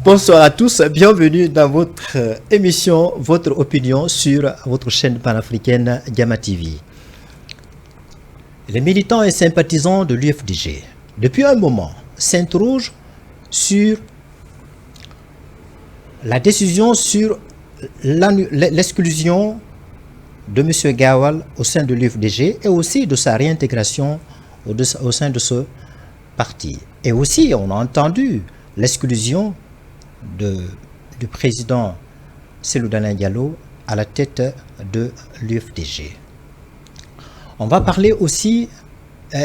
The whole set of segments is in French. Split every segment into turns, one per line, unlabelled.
Bonsoir à tous, bienvenue dans votre émission, votre opinion sur votre chaîne panafricaine Gamma TV. Les militants et sympathisants de l'UFDG, depuis un moment, s'interrogent sur la décision sur l'exclusion de M. Gawal au sein de l'UFDG et aussi de sa réintégration au sein de ce parti. Et aussi, on a entendu l'exclusion du président Cellou Dalein Diallo à la tête de l'UFDG. On va parler aussi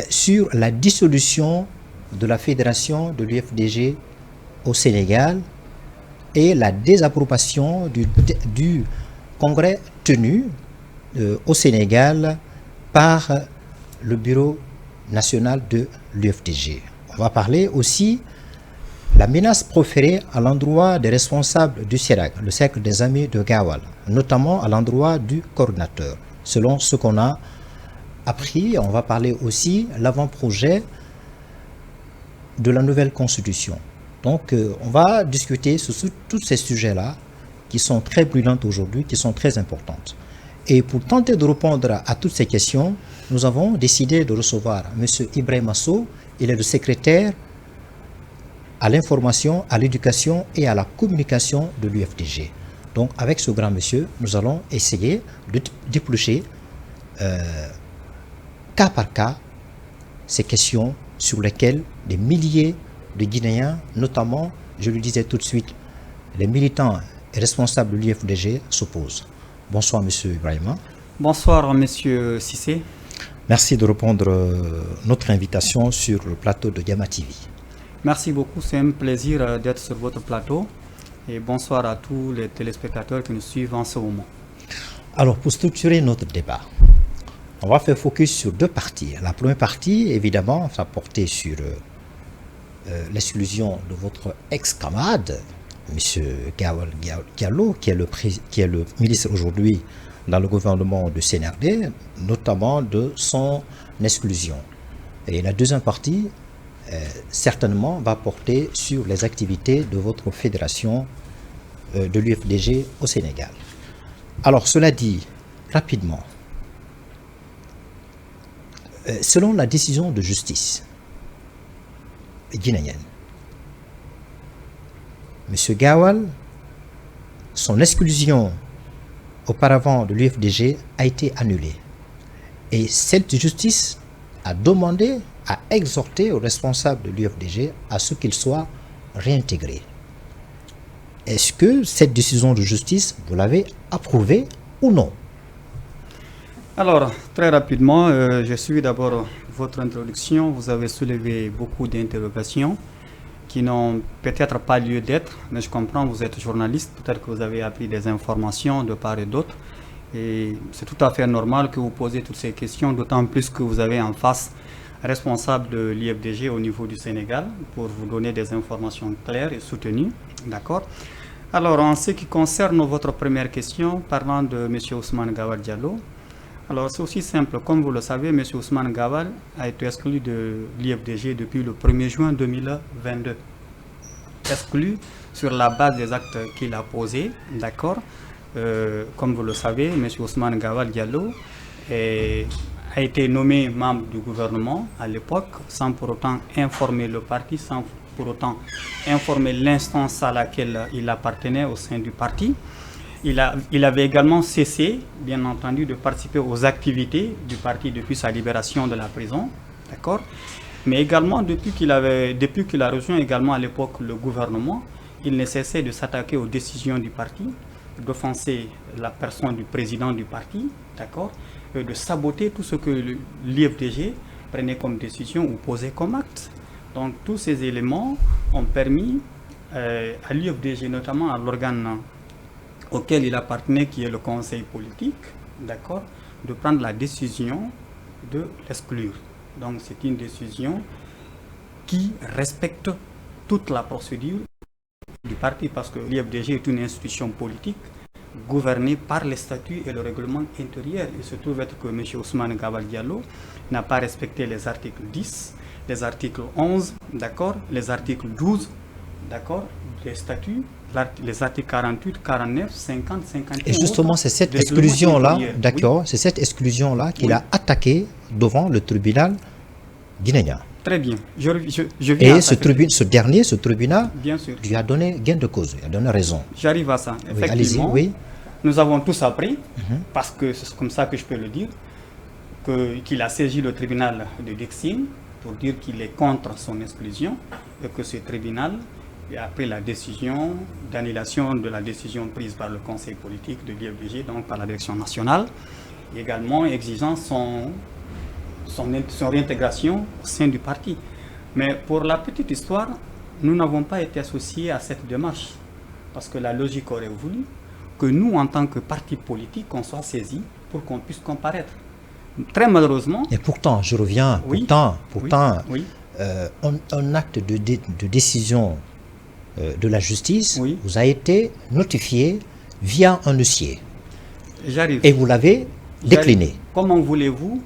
sur la dissolution de la fédération de l'UFDG au Sénégal et la désapprobation du congrès tenu au Sénégal par le bureau national de l'UFDG. On va parler aussi de la menace proférée à l'endroit des responsables du CERAC, le cercle des amis de Gawal, notamment à l'endroit du coordinateur. Selon ce qu'on a appris, on va parler aussi de l'avant-projet de la nouvelle constitution. Donc, on va discuter sur tous ces sujets-là qui sont très brûlants aujourd'hui, qui sont très importantes. Et pour tenter de répondre à toutes ces questions, nous avons décidé de recevoir M. Ibrahim Masso. Il est le secrétaire à l'information, à l'éducation et à la communication de l'UFDG. Donc, avec ce grand monsieur, nous allons essayer de déplucher cas par cas ces questions sur lesquelles des milliers de Guinéens, notamment, je le disais tout de suite, les militants et responsables de l'UFDG s'opposent. Bonsoir, monsieur Ibrahima.
Bonsoir, monsieur Cissé.
Merci de répondre à notre invitation sur le plateau de Gamma TV.
Merci beaucoup, c'est un plaisir d'être sur votre plateau. Et bonsoir à tous les téléspectateurs qui nous suivent en ce moment.
Alors, pour structurer notre débat, on va faire focus sur deux parties. La première partie, évidemment, va porter sur l'exclusion de votre ex-camarade, M. Gawal Diallo, qui est le ministre aujourd'hui dans le gouvernement du CNRD, notamment de son exclusion. Et la deuxième partie, certainement, va porter sur les activités de votre fédération de l'UFDG au Sénégal. Alors, cela dit, rapidement, selon la décision de justice guinéenne, M. Gawal, son exclusion auparavant de l'UFDG a été annulée. Et cette justice a demandé, a exhorté aux responsables de l'UFDG à ce qu'ils soient réintégrés. Est-ce que cette décision de justice, vous l'avez approuvée ou non?
Alors, très rapidement, je suis d'abord votre introduction. Vous avez soulevé beaucoup d'interrogations qui n'ont peut-être pas lieu d'être, mais je comprends, vous êtes journaliste, peut-être que vous avez appris des informations de part et d'autre, et c'est tout à fait normal que vous posiez toutes ces questions, d'autant plus que vous avez en face responsable de l'IFDG au niveau du Sénégal pour vous donner des informations claires et soutenues, d'accord? Alors, en ce qui concerne votre première question, parlant de M. Ousmane Gawal Diallo, alors c'est aussi simple, comme vous le savez, M. Ousmane Gawal a été exclu de l'IFDG depuis le 1er juin 2022. Exclu sur la base des actes qu'il a posés, d'accord. Comme vous le savez, M. Ousmane Gawal Diallo a été nommé membre du gouvernement à l'époque, sans pour autant informer le parti, sans pour autant informer l'instance à laquelle il appartenait au sein du parti. Il avait également cessé, bien entendu, de participer aux activités du parti depuis sa libération de la prison, d'accord. Mais également, depuis qu'il a rejoint également à l'époque le gouvernement, il ne cessait de s'attaquer aux décisions du parti, d'offenser la personne du président du parti, d'accord, de saboter tout ce que l'IFDG prenait comme décision ou posait comme acte. Donc tous ces éléments ont permis à l'IFDG, notamment à l'organe auquel il appartenait, qui est le conseil politique, d'accord, de prendre la décision de l'exclure. Donc c'est une décision qui respecte toute la procédure du parti, parce que l'IFDG est une institution politique gouvernée par les statuts et le règlement intérieur. Il se trouve être que M. Ousmane Gawal Diallo n'a pas respecté les articles 10, les articles 11, d'accord, les articles 12, d'accord, les statuts, les articles 48, 49, 50, 51.
Et justement, c'est cette
des règlements
exclusion-là,
intérieurs.
d'accord, c'est cette exclusion-là qu'il
Oui.
a attaquée devant le tribunal guinéen.
Très bien. Je viens à
Et
ça,
ce dernier, ce tribunal,
bien sûr.
lui a donné gain de cause, lui a donné raison.
J'arrive à ça.
Oui, allez-y,
Effectivement,
oui.
nous avons tous appris, parce que c'est comme ça que je peux le dire, qu'il a saisi le tribunal de Dixine pour dire qu'il est contre son exclusion et que ce tribunal a pris la décision d'annulation de la décision prise par le conseil politique de l'IFDG, donc par la direction nationale, et également exigeant son réintégration au sein du parti. Mais pour la petite histoire, nous n'avons pas été associés à cette démarche, parce que la logique aurait voulu que nous, en tant que parti politique, on soit saisis pour qu'on puisse comparaître. Très malheureusement...
Et pourtant, je reviens,
Oui,
pourtant,
oui,
un acte de décision de la justice
Oui.
vous a été notifié via un dossier
j'arrive.
et vous l'avez décliné.
J'arrive. Comment voulez-vous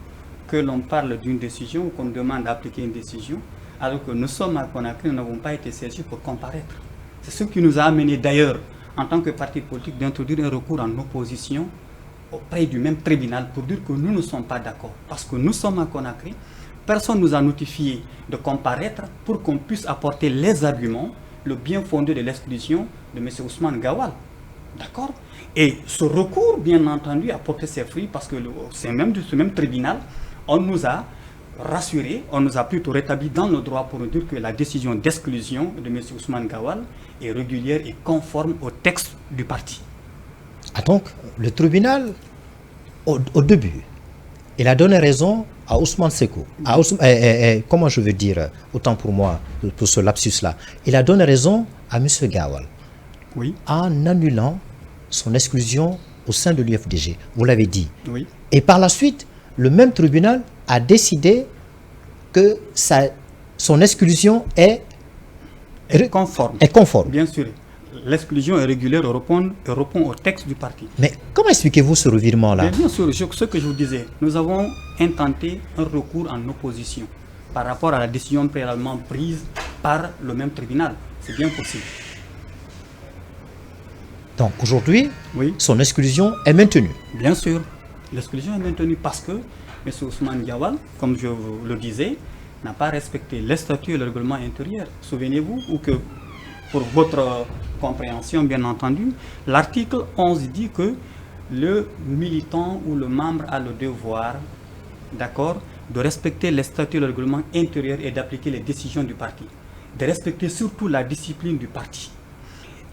que l'on parle d'une décision ou qu'on demande d'appliquer une décision alors que nous sommes à Conakry, nous n'avons pas été saisis pour comparaître? C'est ce qui nous a amené d'ailleurs, en tant que parti politique, d'introduire un recours en opposition auprès du même tribunal pour dire que nous ne sommes pas d'accord. Parce que nous sommes à Conakry, personne ne nous a notifié de comparaître pour qu'on puisse apporter les arguments, le bien fondé de l'exclusion de M. Ousmane Gawal. D'accord? Et ce recours, bien entendu, a porté ses fruits parce que c'est même de ce même tribunal, on nous a rassurés, on nous a plutôt rétabli dans le droit pour nous dire que la décision d'exclusion de M. Ousmane Gawal est régulière et conforme au texte du parti.
Ah, donc, le tribunal, au début, il a donné raison à Ousmane Sekou. Comment je veux dire, autant pour moi, pour ce lapsus-là, il a donné raison à M. Gawal
Oui,
en annulant son exclusion au sein de l'UFDG. Vous l'avez dit.
oui,
Et par la suite, le même tribunal a décidé que son exclusion est
conforme.
conforme.
Bien sûr, l'exclusion est régulière et répond au texte du parti.
Mais comment expliquez-vous ce revirement-là?
Mais bien sûr, ce que je vous disais, nous avons intenté un recours en opposition par rapport à la décision préalablement prise par le même tribunal. C'est bien possible.
Donc aujourd'hui,
Oui,
son exclusion est maintenue.
bien sûr. L'exclusion est maintenue parce que M. Ousmane Gawal, comme je vous le disais, n'a pas respecté les statuts et le règlement intérieur. Souvenez-vous, ou que pour votre compréhension, bien entendu, l'article 11 dit que le militant ou le membre a le devoir, d'accord, de respecter les statuts et le règlement intérieur et d'appliquer les décisions du parti, de respecter surtout la discipline du parti.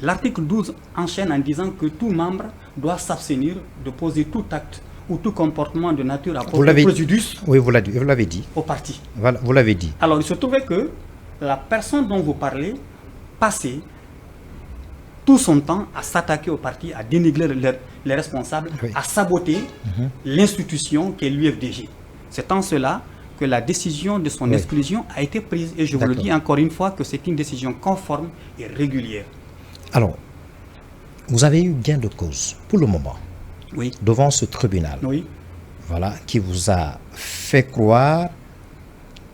L'article 12 enchaîne en disant que tout membre doit s'abstenir de poser tout acte ou tout comportement de nature à porter préjudice
Oui, vous l'avez dit.
au parti.
Voilà, vous l'avez dit.
Alors, il se trouvait que la personne dont vous parlez passait tout son temps à s'attaquer au parti, à dénigrer les responsables,
Oui.
à saboter l'institution qui est l'UFDG. C'est en cela que la décision de son
Oui.
exclusion a été prise. Et je vous le
D'accord.
dis encore une fois que c'est une décision conforme et régulière.
Alors, vous avez eu gain de cause pour le moment
Oui,
devant ce tribunal,
oui,
voilà, qui vous a fait croire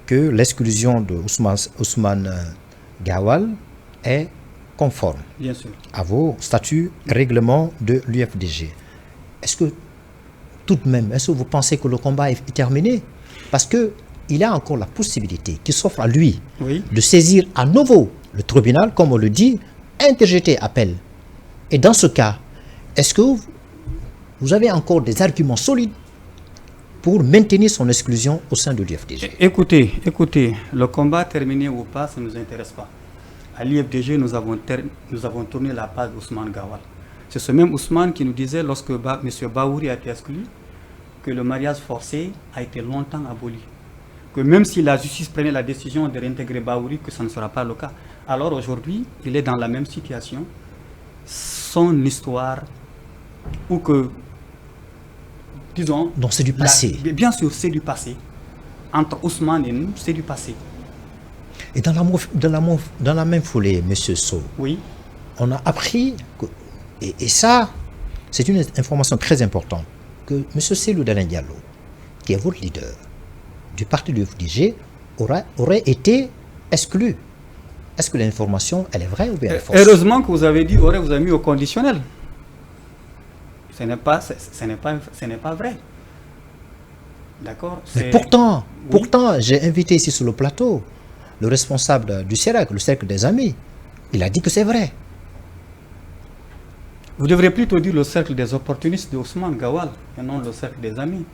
que l'exclusion de Ousmane Gawal est conforme
bien sûr.
à vos statuts règlements de l'UFDG. Est-ce que tout de même, est-ce que vous pensez que le combat est terminé? Parce qu'il a encore la possibilité qui s'offre à lui
Oui,
de saisir à nouveau le tribunal, comme on le dit, interjeter appel. Et dans ce cas, est-ce que vous avez encore des arguments solides pour maintenir son exclusion au sein de l'UFDG?
écoutez, le combat terminé ou pas, ça ne nous intéresse pas. À l'IFDG, nous avons tourné la page d'Ousmane Gawal. C'est ce même Ousmane qui nous disait, lorsque M. Baouri a été exclu, que le mariage forcé a été longtemps aboli. Que même si la justice prenait la décision de réintégrer Baouri, que ça ne sera pas le cas. Alors aujourd'hui, il est dans la même situation. Son histoire, ou que, disons...
Donc c'est du passé.
Bien sûr, c'est du passé. Entre Ousmane et nous, c'est du passé.
Et dans la même foulée, M. Sow,
Oui,
on a appris, et ça, c'est une information très importante, que M. Cellou Dalein Diallo, qui est votre leader du parti de l'UFDG, aurait été exclu. Est-ce que l'information, elle est vraie ou bien elle est fausse?
Heureusement que vous avez dit aurait, vous avez mis au conditionnel. Ce n'est pas vrai. D'accord?
Mais pourtant, j'ai invité ici sur le plateau le responsable du cercle, le cercle des amis. Il a dit que c'est vrai.
Vous devriez plutôt dire le cercle des opportunistes de Ousmane Gawal et non le cercle des amis.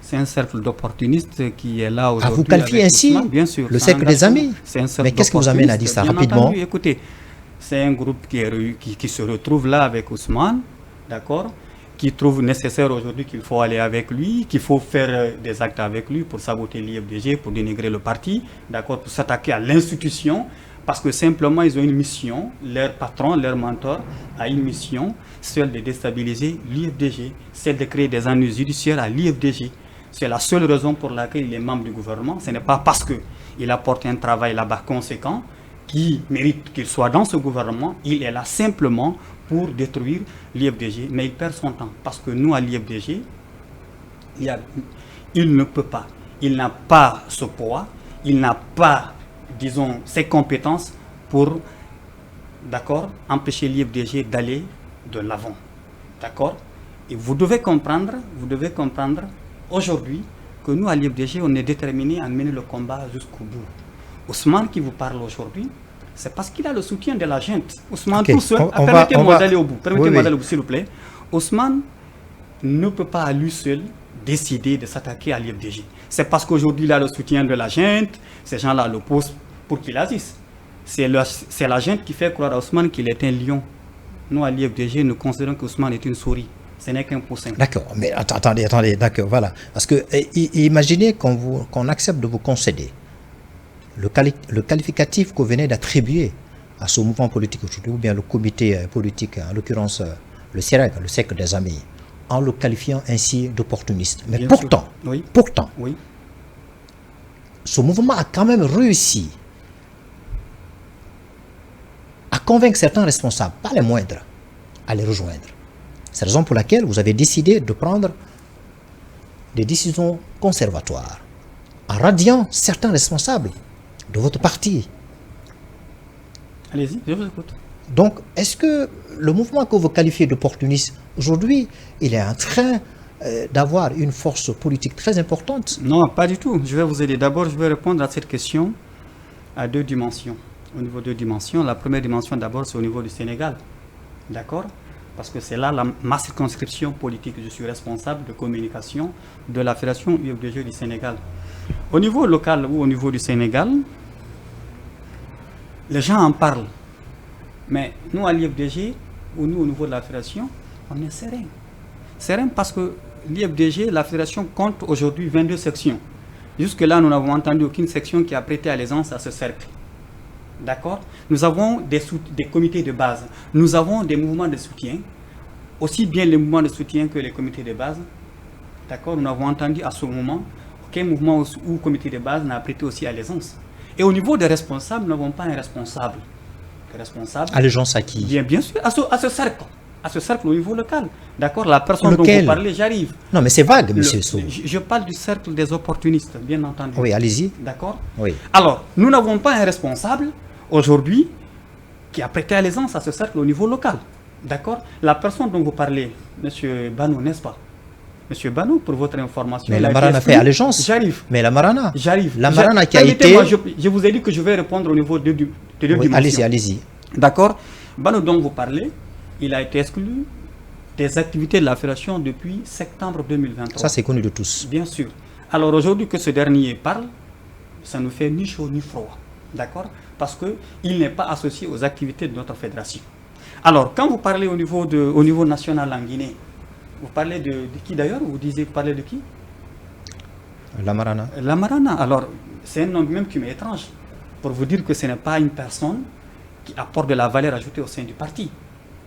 C'est un cercle d'opportunistes qui est là aujourd'hui.
Vous qualifiez ainsi
Ousmane, bien sûr,
le cercle des amis?
Mais
qu'est-ce qui vous amène à dire ça rapidement?
Entendu, écoutez, c'est un groupe qui se retrouve là avec Ousmane, d'accord, qui trouve nécessaire aujourd'hui qu'il faut aller avec lui, qu'il faut faire des actes avec lui pour saboter l'IFDG, pour dénigrer le parti, d'accord, pour s'attaquer à l'institution, parce que simplement ils ont une mission, leur patron, leur mentor a une mission, celle de déstabiliser l'IFDG, celle de créer des ennuis judiciaires à l'IFDG. C'est la seule raison pour laquelle il est membre du gouvernement. Ce n'est pas parce qu'il apporte un travail là-bas conséquent qui mérite qu'il soit dans ce gouvernement. Il est là simplement pour détruire l'IFDG. Mais il perd son temps parce que nous, à l'IFDG, il ne peut pas. Il n'a pas ce poids. Il n'a pas, disons, ces compétences pour, d'accord, empêcher l'IFDG d'aller de l'avant. D'accord? Et vous devez comprendre aujourd'hui que nous, à l'IFDG, on est déterminés à mener le combat jusqu'au bout. Ousmane qui vous parle aujourd'hui, c'est parce qu'il a le soutien de la gente. Ousmane tout seul, permettez-moi d'aller au bout, s'il vous plaît. Ousmane ne peut pas à lui seul décider de s'attaquer à l'IFDG. C'est parce qu'aujourd'hui il a le soutien de la gente, ces gens-là le poussent pour qu'il agisse. C'est la gente qui fait croire à Ousmane qu'il est un lion. Nous, à l'IFDG, nous considérons qu'Ousmane est une souris. Ce n'est qu'un poussin.
D'accord, mais attendez, d'accord, voilà. Parce que imaginez qu'on accepte de vous concéder le qualificatif que vous venez d'attribuer à ce mouvement politique aujourd'hui, ou bien le comité politique, en l'occurrence le CEREC, le cercle des amis, en le qualifiant ainsi d'opportuniste. Mais pourtant, ce mouvement a quand même réussi à convaincre certains responsables, pas les moindres, à les rejoindre. C'est la raison pour laquelle vous avez décidé de prendre des décisions conservatoires, en radiant certains responsables de votre parti.
Allez-y, je vous écoute.
Donc, est-ce que le mouvement que vous qualifiez d'opportuniste, aujourd'hui, il est en train d'avoir une force politique très importante?
Non, pas du tout. Je vais vous aider. D'abord, je vais répondre à cette question à deux dimensions. Au niveau de deux dimensions. La première dimension, d'abord, c'est au niveau du Sénégal. D'accord? Parce que c'est là ma circonscription politique. Je suis responsable de communication de la Fédération UFDG du Sénégal. Au niveau local ou au niveau du Sénégal, les gens en parlent. Mais nous, à l'IFDG, ou nous, au niveau de la Fédération, on est serein. Serein parce que l'IFDG, la Fédération, compte aujourd'hui 22 sections. Jusque-là, nous n'avons entendu aucune section qui a prêté allégeance à ce cercle. D'accord? Nous avons des comités de base. Nous avons des mouvements de soutien, aussi bien les mouvements de soutien que les comités de base. D'accord? Nous avons entendu à ce moment aucun mouvement ou comité de base n'a prêté aussi allégeance. Et au niveau des responsables, nous n'avons pas un responsable.
Allégeance à qui?
Bien sûr, à ce cercle. À ce cercle au niveau local. D'accord? La personne dont vous parlez, j'arrive.
Non, mais c'est vague, monsieur Sow.
Je parle du cercle des opportunistes, bien entendu.
Oui, allez-y.
D'accord?
Oui.
Alors, nous n'avons pas un responsable aujourd'hui qui a prêté allégeance à ce cercle au niveau local. D'accord? La personne dont vous parlez, monsieur Banou, n'est-ce pas? Monsieur Banou, pour votre information.
Mais la Marana fait allégeance.
J'arrive.
Mais la Marana.
J'arrive.
La Marana qui a été.
Je vous ai dit que je vais répondre au niveau de deux dimensions.
Allez-y, allez-y.
D'accord? Banou dont vous parlez, il a été exclu des activités de la Fédération depuis septembre 2023.
Ça, c'est connu de tous.
Bien sûr. Alors aujourd'hui que ce dernier parle, ça ne fait ni chaud ni froid. D'accord? Parce qu'il n'est pas associé aux activités de notre fédération. Alors, quand vous parlez au niveau national en Guinée, vous parlez de qui d'ailleurs? Vous parlez de qui?
La Marana.
La Marana. Alors, c'est un nom même qui m'est étrange. Pour vous dire que ce n'est pas une personne qui apporte de la valeur ajoutée au sein du parti.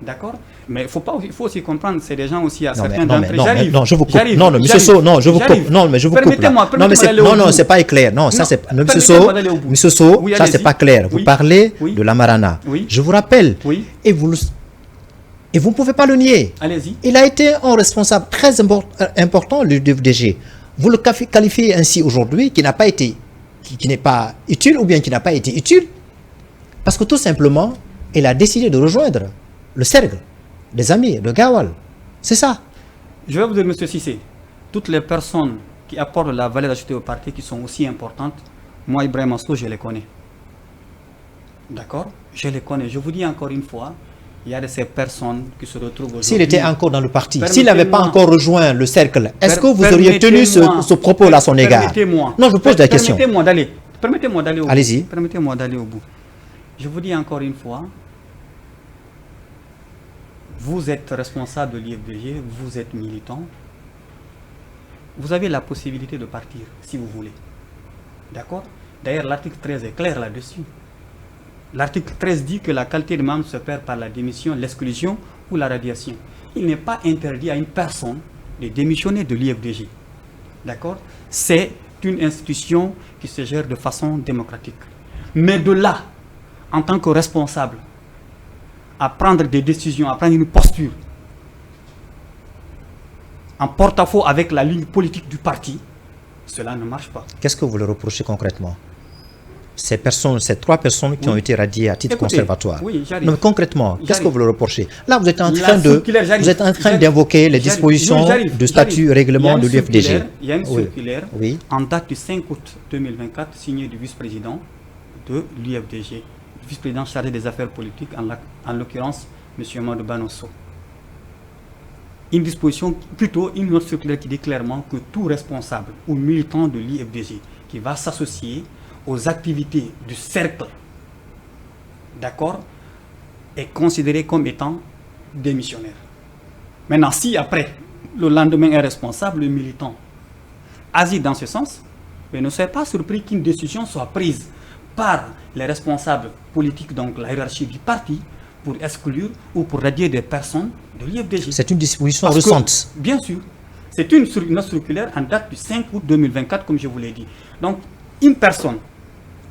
D'accord? Mais il faut aussi comprendre, c'est des gens aussi à certains d'entre eux.
Non, je vous coupe. Non, monsieur Sow, non, je vous coupe. Non, mais je vous coupe.
Permettez-moi
non, c'est pas clair. Non, ça c'est. Monsieur Sow, ça c'est pas clair. Vous parlez de la Marana. Je vous rappelle. Et vous ne pouvez pas le nier.
Allez-y.
Il a été un responsable très important du DFDG. Vous le qualifiez ainsi aujourd'hui, qui n'a pas été qui n'est pas utile ou bien qui n'a pas été utile. Parce que tout simplement, il a décidé de rejoindre le cercle des amis de Gawal. C'est ça.
Je vais vous dire, M. Cissé, toutes les personnes qui apportent la valeur ajoutée au parti, qui sont aussi importantes, moi, Ibrahim Aslo, je les connais. D'accord? Je les connais. Je vous dis encore une fois, il y a de ces personnes qui se retrouvent aujourd'hui.
S'il était encore dans le parti, s'il n'avait pas encore rejoint le cercle, est-ce que vous auriez tenu ce propos-là à son égard?
Permettez-moi.
Non, je pose la question.
Permettez-moi d'aller au bout.
Allez-y.
Permettez-moi d'aller au bout. Je vous dis encore une fois, vous êtes responsable de l'IFDG, vous êtes militant, vous avez la possibilité de partir si vous voulez. D'accord? D'ailleurs, l'article 13 est clair là-dessus. L'article 13 dit que la qualité de membre se perd par la démission, l'exclusion ou la radiation. Il n'est pas interdit à une personne de démissionner de l'IFDG. D'accord? C'est une institution qui se gère de façon démocratique. Mais de là, en tant que responsable, à prendre des décisions, à prendre une posture en porte-à-faux avec la ligne politique du parti, cela ne marche pas.
Qu'est-ce que vous le reprochez concrètement? Ces trois personnes qui ont été radiées à titre conservatoire.
Oui, j'arrive.
Non, mais concrètement, qu'est-ce que vous le reprochez? Là, vous êtes en train d'invoquer les dispositions du statut règlement de l'UFDG.
Il y a une circulaire en date du 5 août 2024 signée du vice-président de l'UFDG, vice-président chargé des affaires politiques, en l'occurrence M. Amadou Banosso. Une disposition, plutôt une autre circulaire qui dit clairement que tout responsable ou militant de l'IFDG qui va s'associer aux activités du cercle, d'accord, est considéré comme étant démissionnaire. Maintenant, si après, le lendemain est responsable, le militant agit dans ce sens, mais ne soyez pas surpris qu'une décision soit prise par les responsables politiques, donc la hiérarchie du parti, pour exclure ou pour radier des personnes de l'IFDG.
C'est une disposition récente.
Bien sûr. C'est une circulaire en date du 5 août 2024, comme je vous l'ai dit. Donc, une personne,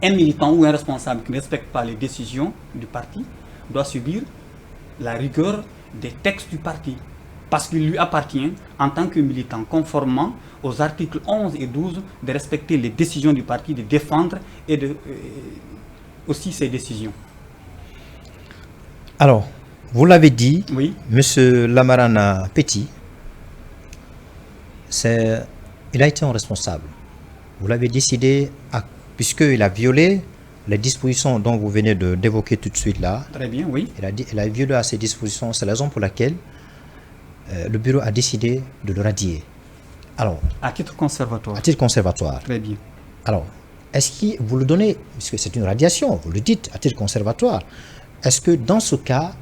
un militant ou un responsable qui ne respecte pas les décisions du parti doit subir la rigueur des textes du parti. Parce qu'il lui appartient, en tant que militant, conformément aux articles 11 et 12, de respecter les décisions du parti, de défendre et aussi ses décisions.
Alors, vous l'avez dit,
oui.
M. Lamarana Petit, il a été un responsable. Vous l'avez décidé, puisqu'il a violé les dispositions dont vous venez d'évoquer tout de suite là.
Très bien, oui.
Il a violé à ces dispositions, c'est la raison pour laquelle le bureau a décidé de le radier. Alors,
à titre conservatoire.
À titre conservatoire.
Très bien.
Alors, est-ce que vous le donnez, puisque c'est une radiation, vous le dites à titre conservatoire, est-ce que dans ce cas,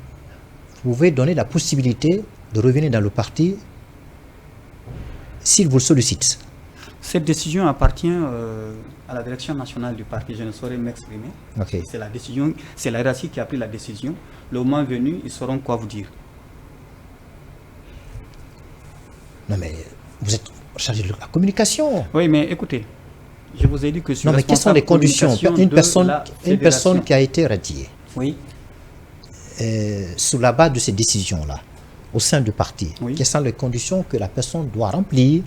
vous pouvez donner la possibilité de revenir dans le parti s'il vous le sollicite?
Cette décision appartient à la direction nationale du parti. Je ne saurais m'exprimer.
Okay.
C'est la décision, c'est la hiérarchie qui a pris la décision. Le moment venu, ils sauront quoi vous dire.
Non mais vous êtes chargé de la communication.
Oui, mais écoutez, je vous ai dit que sur
non mais quelles sont les conditions? Une personne qui a été radiée.
Oui.
Sous la base de ces décisions-là, au sein du parti,
oui.
Quelles sont les conditions que la personne doit remplir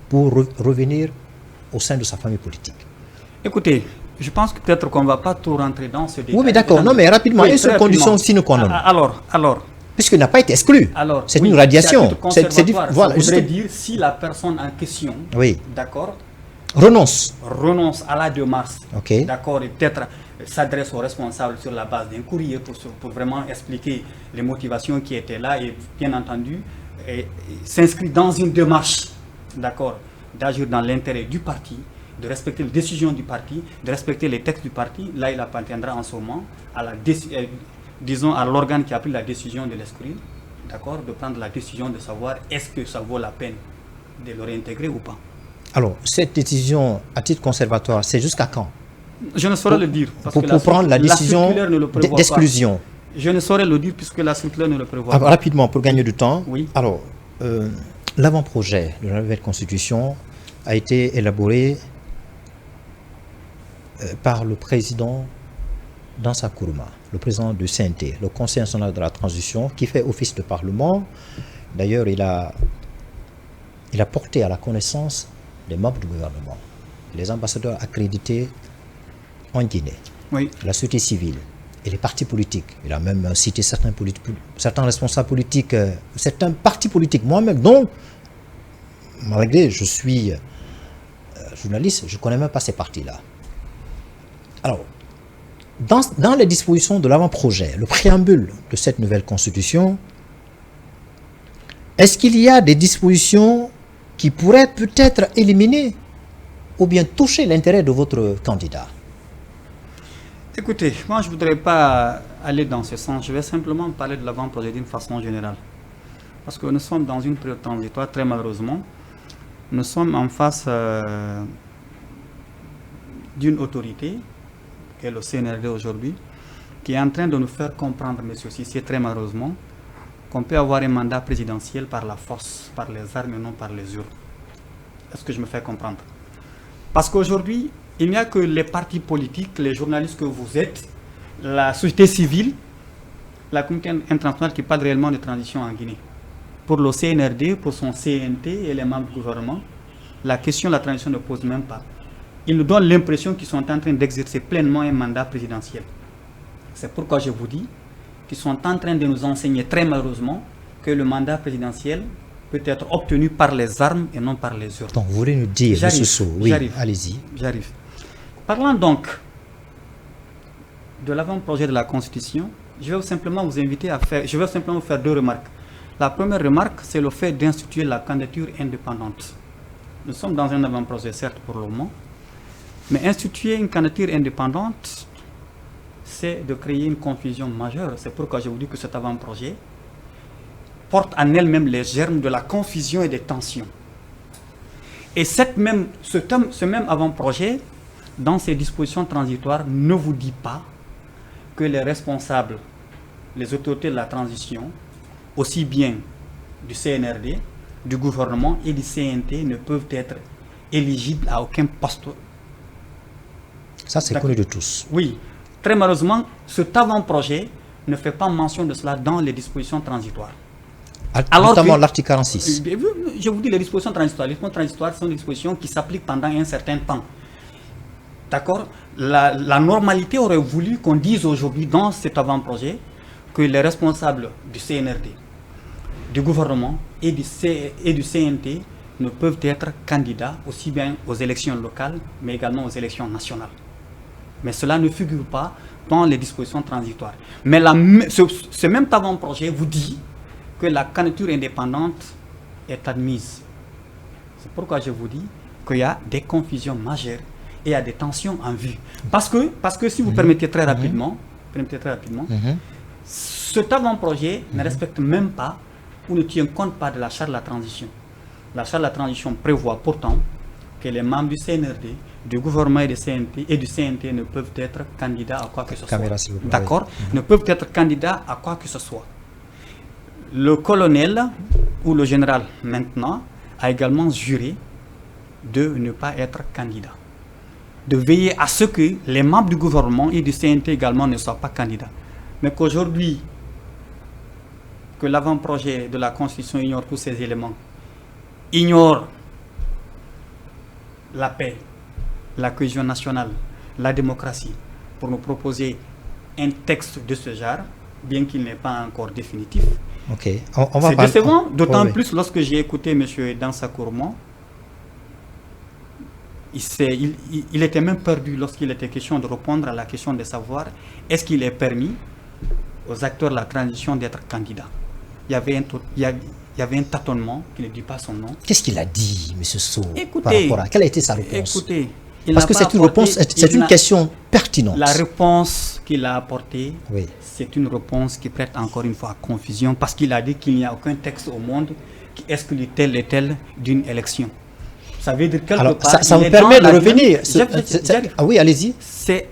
pour revenir au sein de sa famille politique?
Écoutez, je pense que peut-être qu'on ne va pas tout rentrer dans ce détail.
Oui, mais d'accord, non, mais rapidement,
oui,
et ces conditions sine qua non.
Alors.
Puisqu'il n'a pas été exclu. C'est une radiation.
Voilà, je voudrais dire si la personne en question,
oui.
D'accord,
renonce
à la démarche,
okay.
D'accord, et peut-être s'adresse aux responsables sur la base d'un courrier pour vraiment expliquer les motivations qui étaient là et bien entendu s'inscrit dans une démarche, d'accord, d'agir dans l'intérêt du parti, de respecter les décisions du parti, de respecter les textes du parti. Là, il appartiendra en ce moment à à l'organe qui a pris la décision de l'exclure, d'accord, de prendre la décision de savoir est-ce que ça vaut la peine de le réintégrer ou pas.
Alors, cette décision à titre conservatoire, c'est jusqu'à quand?
Je ne saurais le dire. Parce
pour prendre la décision d'exclusion.
Je ne saurais le dire puisque la circulaire ne le prévoit pas.
Rapidement, pour gagner du temps.
Oui.
Alors, l'avant-projet de la nouvelle constitution a été élaboré par le président Dansa Kourouma, le président du CNT, le Conseil national de la transition, qui fait office de parlement. D'ailleurs, il a porté à la connaissance des membres du gouvernement, les ambassadeurs accrédités en Guinée,
Oui.
la société civile et les partis politiques, il a même cité certains responsables politiques, certains partis politiques, moi-même, dont, malgré je suis journaliste, je ne connais même pas ces partis-là. Alors, dans les dispositions de l'avant-projet, le préambule de cette nouvelle constitution, est-ce qu'il y a des dispositions qui pourraient peut-être éliminer ou bien toucher l'intérêt de votre candidat?
Écoutez, moi je ne voudrais pas aller dans ce sens. Je vais simplement parler de l'avant-projet d'une façon générale. Parce que nous sommes dans une période transitoire, très malheureusement. Nous sommes en face d'une autorité, qui est le CNRD aujourd'hui, qui est en train de nous faire comprendre, monsieur Cissé, très malheureusement, qu'on peut avoir un mandat présidentiel par la force, par les armes et non par les urnes. Est-ce que je me fais comprendre? Parce qu'aujourd'hui, il n'y a que les partis politiques, les journalistes que vous êtes, la société civile, la communauté internationale qui parle réellement de transition en Guinée. Pour le CNRD, pour son CNT et les membres du gouvernement, la question de la transition ne pose même pas. Ils nous donnent l'impression qu'ils sont en train d'exercer pleinement un mandat présidentiel. C'est pourquoi je vous dis qu'ils sont en train de nous enseigner très malheureusement que le mandat présidentiel peut être obtenu par les armes et non par les urnes.
Donc, vous voulez nous dire, M. Sow, oui, allez-y.
J'arrive. Parlant donc de l'avant-projet de la Constitution, je vais simplement vous inviter à faire, je vais simplement vous faire deux remarques. La première remarque, c'est le fait d'instituer la candidature indépendante. Nous sommes dans un avant-projet, certes, pour le moment, mais instituer une candidature indépendante, c'est de créer une confusion majeure. C'est pourquoi je vous dis que cet avant-projet porte en elle-même les germes de la confusion et des tensions. Et ce même avant-projet, dans ses dispositions transitoires, ne vous dit pas que les responsables, les autorités de la transition, aussi bien du CNRD, du gouvernement et du CNT, ne peuvent être éligibles à aucun poste.
Ça, c'est connu de tous.
Oui. Très malheureusement, cet avant-projet ne fait pas mention de cela dans les dispositions transitoires.
Notamment l'article 46.
Je vous dis les dispositions transitoires. Les dispositions transitoires sont des dispositions qui s'appliquent pendant un certain temps. D'accord? La normalité aurait voulu qu'on dise aujourd'hui dans cet avant-projet que les responsables du CNRD, du gouvernement et du CNT ne peuvent être candidats aussi bien aux élections locales, mais également aux élections nationales. Mais cela ne figure pas dans les dispositions transitoires. Mais ce même avant-projet vous dit que la candidature indépendante est admise. C'est pourquoi je vous dis qu'il y a des confusions majeures et il y a des tensions en vue. Parce que si vous permettez très rapidement, cet avant-projet ne respecte même pas ou ne tient compte pas de la charte de la transition. La charte de la transition prévoit pourtant que les membres du CNRD, du gouvernement et du CNT ne peuvent être candidats à quoi que ce soit. D'accord? Ne peuvent être candidats à quoi que ce soit. Le colonel ou le général maintenant a également juré de ne pas être candidat. De veiller à ce que les membres du gouvernement et du CNT également ne soient pas candidats. Mais qu'aujourd'hui, que l'avant-projet de la Constitution ignore tous ces éléments, ignore la paix, la cohésion nationale, la démocratie, pour nous proposer un texte de ce genre, bien qu'il n'est pas encore définitif.
Okay.
C'est décevant, d'autant plus lorsque j'ai écouté M. Dansa Kourman. Il était même perdu lorsqu'il était question de répondre à la question de savoir est-ce qu'il est permis aux acteurs de la transition d'être candidats. Il y avait un tâtonnement qui ne dit pas son nom.
Qu'est-ce qu'il a dit, M. Sow, par rapport à... Quelle a été sa réponse?
Écoutez,
parce que c'est une réponse, c'est une question pertinente.
La réponse qu'il a apportée,
oui,
c'est une réponse qui prête encore une fois à confusion parce qu'il a dit qu'il n'y a aucun texte au monde qui exclut tel et tel d'une élection. Ça veut dire quelque part...
Ça me permet de revenir. Ah oui, allez-y.
C'est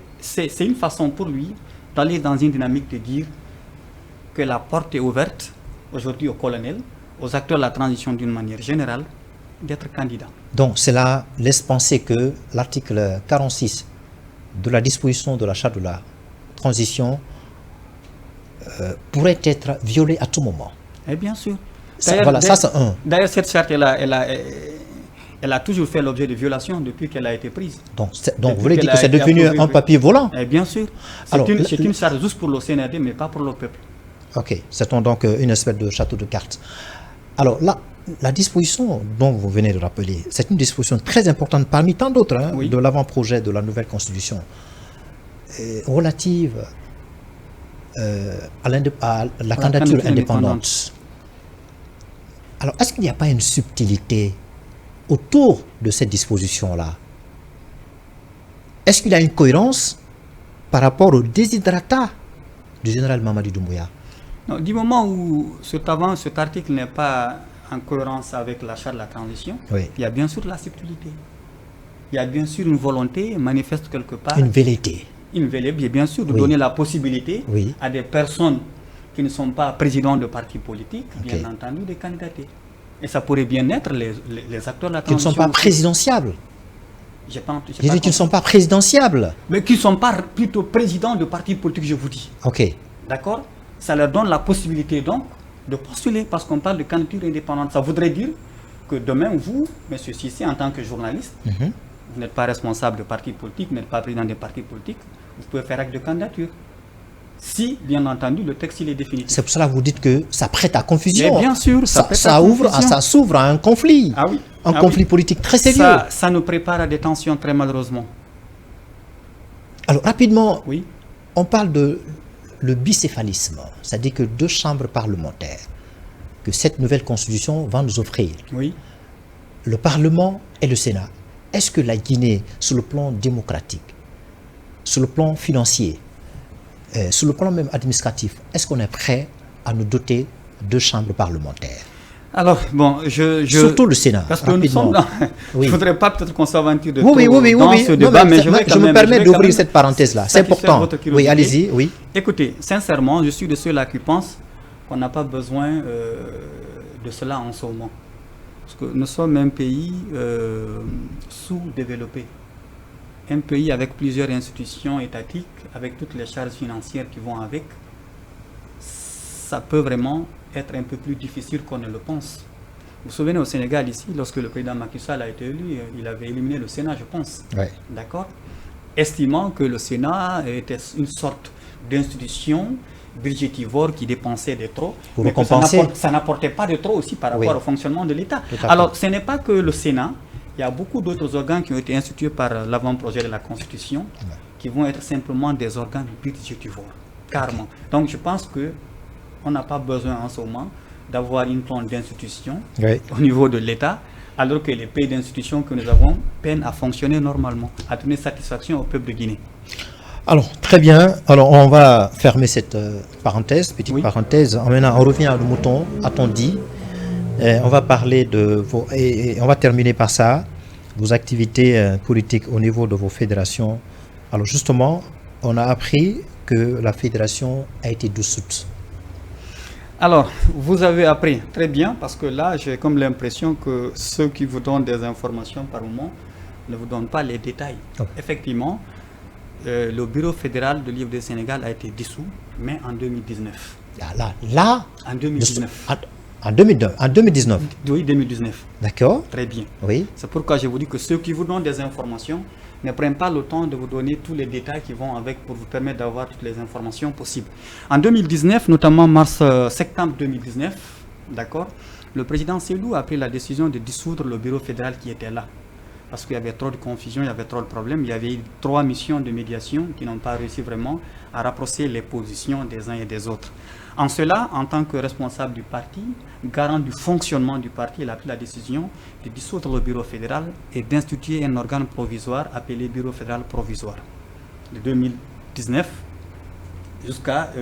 une façon pour lui d'aller dans une dynamique de dire que la porte est ouverte aujourd'hui au colonel, aux acteurs de la transition d'une manière générale, d'être candidats.
Donc cela laisse penser que l'article 46 de la disposition de la charte de la transition pourrait être violé à tout moment.
Et bien sûr.
Voilà, ça c'est un.
D'ailleurs, cette charte, Elle a toujours fait l'objet de violations depuis qu'elle a été prise.
Donc vous voulez dire que c'est devenu un papier volant?
Bien sûr. C'est une charge juste pour le CNRD, mais pas pour le peuple.
Ok, c'est donc une espèce de château de cartes. Alors là, la disposition dont vous venez de rappeler, c'est une disposition très importante parmi tant d'autres de l'avant-projet de la nouvelle constitution relative à la candidature indépendante. Alors, est-ce qu'il n'y a pas une subtilité autour de cette disposition-là? Est-ce qu'il y a une cohérence par rapport au desiderata du général Mamadi Doumbouya?
Non, du moment où cet article n'est pas en cohérence avec la charte de la transition, il y a bien sûr la subtilité. Il y a bien sûr une volonté manifeste quelque part.
Une velléité.
Une velléité, bien sûr, de donner la possibilité à des personnes qui ne sont pas présidents de partis politiques, bien entendu, de candidater. Et ça pourrait bien être les acteurs de la transition.
Qui ne sont pas présidentiables.
Qui
ne sont pas présidentiables.
Mais qui ne sont pas plutôt présidents de partis politiques, je vous dis.
Ok.
D'accord? Ça leur donne la possibilité donc de postuler, parce qu'on parle de candidature indépendante. Ça voudrait dire que demain, vous, M. Cissé, en tant que journaliste, vous n'êtes pas responsable de parti politique, vous n'êtes pas président des partis politiques, vous pouvez faire acte de candidature. Si, bien entendu, le texte il est définitif.
C'est pour cela que vous dites que ça prête à confusion.
Mais bien sûr, ça
s'ouvre à un conflit.
Ah oui.
Un conflit politique très sérieux.
Ça nous prépare à des tensions, très malheureusement.
Alors, rapidement,
oui.
On parle de le bicéphalisme, c'est-à-dire que 2 chambres parlementaires que cette nouvelle constitution va nous offrir.
Oui.
Le Parlement et le Sénat. Est-ce que la Guinée, sur le plan démocratique, sur le plan financier, sur le plan même administratif, est-ce qu'on est prêt à nous doter de chambres parlementaires?
Alors, bon,
surtout le Sénat,
parce que nous sommes là. Je ne voudrais pas peut-être qu'on s'aventure de
dans
ce débat, mais je
me permets d'ouvrir cette parenthèse-là. C'est important. Oui, allez-y. Oui.
Écoutez, sincèrement, je suis de ceux-là qui pensent qu'on n'a pas besoin de cela en ce moment. Parce que nous sommes un pays sous-développé. Un pays avec plusieurs institutions étatiques, avec toutes les charges financières qui vont avec. Ça peut vraiment être un peu plus difficile qu'on ne le pense. Vous vous souvenez au Sénégal ici, lorsque le président Macky Sall a été élu, il avait éliminé le Sénat, je pense.
Ouais.
D'accord? Estimant que le Sénat était une sorte d'institution budgétivore qui dépensait de trop,
pour
mais
compenser.
Ça n'apportait pas de trop aussi par rapport au fonctionnement de l'État. Alors, ce n'est pas que le Sénat, il y a beaucoup d'autres organes qui ont été institués par l'avant-projet de la Constitution, qui vont être simplement des organes budgétivores, carrément. Donc, je pense que on n'a pas besoin en ce moment d'avoir une tonne d'institutions au niveau de l'État, alors que les pays d'institutions que nous avons peinent à fonctionner normalement, à donner satisfaction au peuple de Guinée.
Alors, très bien. Alors, on va fermer cette petite parenthèse. Maintenant, on revient à nos moutons, à ton dit. On va parler de vos... Et on va terminer par ça, vos activités politiques au niveau de vos fédérations. Alors, justement, on a appris que la fédération a été dissoute.
Alors, vous avez appris très bien, parce que là, j'ai comme l'impression que ceux qui vous donnent des informations par moment ne vous donnent pas les détails. Effectivement, le bureau fédéral de l'IFD Sénégal a été dissous, mais en 2019.
Là
En 2019.
En 2019.
Oui, 2019.
D'accord.
Très bien.
Oui.
C'est pourquoi je vous dis que ceux qui vous donnent des informations ne prennent pas le temps de vous donner tous les détails qui vont avec pour vous permettre d'avoir toutes les informations possibles. En 2019, notamment septembre 2019, d'accord, le président Sédou a pris la décision de dissoudre le bureau fédéral qui était là. Parce qu'il y avait trop de confusion, il y avait trop de problèmes. Il y avait eu 3 missions de médiation qui n'ont pas réussi vraiment à rapprocher les positions des uns et des autres. En cela, en tant que responsable du parti, garant du fonctionnement du parti, il a pris la décision de dissoudre le bureau fédéral et d'instituer un organe provisoire appelé Bureau fédéral provisoire. De 2019 jusqu'à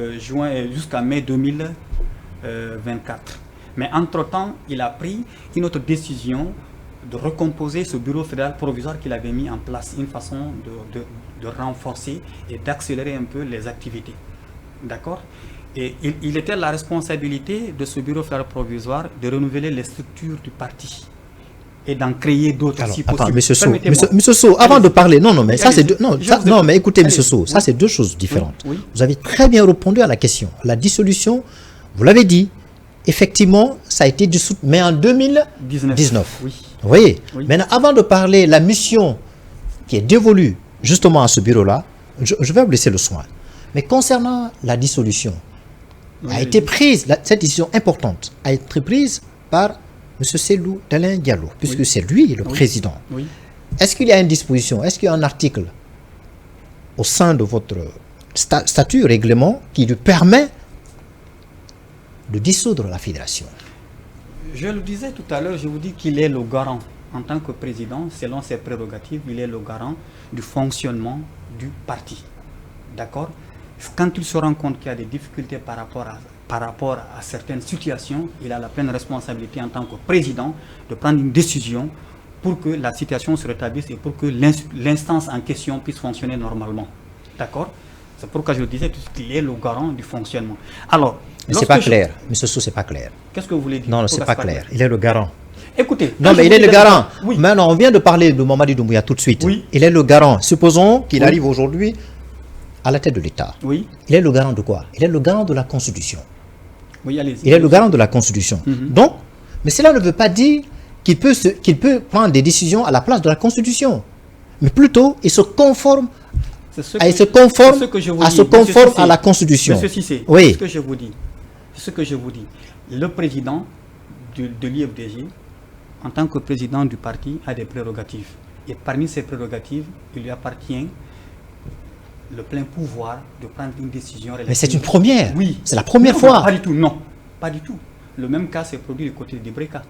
mai 2024. Mais entre-temps, il a pris une autre décision de recomposer ce bureau fédéral provisoire qu'il avait mis en place, une façon de renforcer et d'accélérer un peu les activités. D'accord? Et il était la responsabilité de ce bureau fédéral provisoire de renouveler les structures du parti et d'en créer d'autres si possible.
Attends, Monsieur Sow, avant de parler, mais écoutez, Monsieur Sow, ça c'est 2 choses différentes.
Oui.
Vous avez très bien répondu à la question. La dissolution, vous l'avez dit, effectivement, ça a été dissous, mais en 2019.
Oui.
Vous voyez,
Oui.
maintenant, avant de parler la mission qui est dévolue justement à ce bureau-là, je vais vous laisser le soin. Mais concernant la dissolution,
Oui,
a été prise, cette décision importante a été prise par M. Cellou Dalein Diallo, puisque
Oui.
c'est lui le
Oui.
président.
Oui.
Est-ce qu'il y a une disposition, est-ce qu'il y a un article au sein de votre statut, règlement, qui lui permet de dissoudre la fédération?
Je le disais tout à l'heure, je vous dis qu'il est le garant. En tant que président, selon ses prérogatives, il est le garant du fonctionnement du parti. D'accord? Quand il se rend compte qu'il y a des difficultés par rapport à certaines situations, il a la pleine responsabilité en tant que président de prendre une décision pour que la situation se rétablisse et pour que l'instance en question puisse fonctionner normalement. D'accord? C'est pourquoi je le disais qu'il est le garant du fonctionnement. Alors,
mais c'est pas clair, M. Sou, c'est pas clair.
Qu'est-ce que vous voulez dire?
Non, c'est pas clair. Il est le garant.
Écoutez.
Non, mais il est le garant.
Oui.
Maintenant, on vient de parler de Mamadi Doumbouya tout de suite.
Oui.
Il est le garant. Supposons qu'il
Oui.
arrive aujourd'hui à la tête de l'État.
Oui.
Il est le garant de quoi? Il est le garant de la Constitution.
Oui, allez-y.
Il est le garant de la Constitution. Donc, mais cela ne veut pas dire qu'il peut prendre des décisions à la place de la Constitution. Mais plutôt, il se conforme
C'est ce
il
que-
se conforme
c'est ce que je vous
à
dis,
se
monsieur
conforme
Cissé.
à la Constitution.
Monsieur Cissé,
Oui.
c'est ce que je vous dis. C'est ce que je vous dis. Le président de l'IFDG, en tant que président du parti, a des prérogatives. Et parmi ces prérogatives, il lui appartient le plein pouvoir de prendre une décision relative.
Mais c'est une première.
Oui.
C'est la première
Non,
fois.
Pas du tout, non. Pas du tout. Le même cas s'est produit du côté de Breka.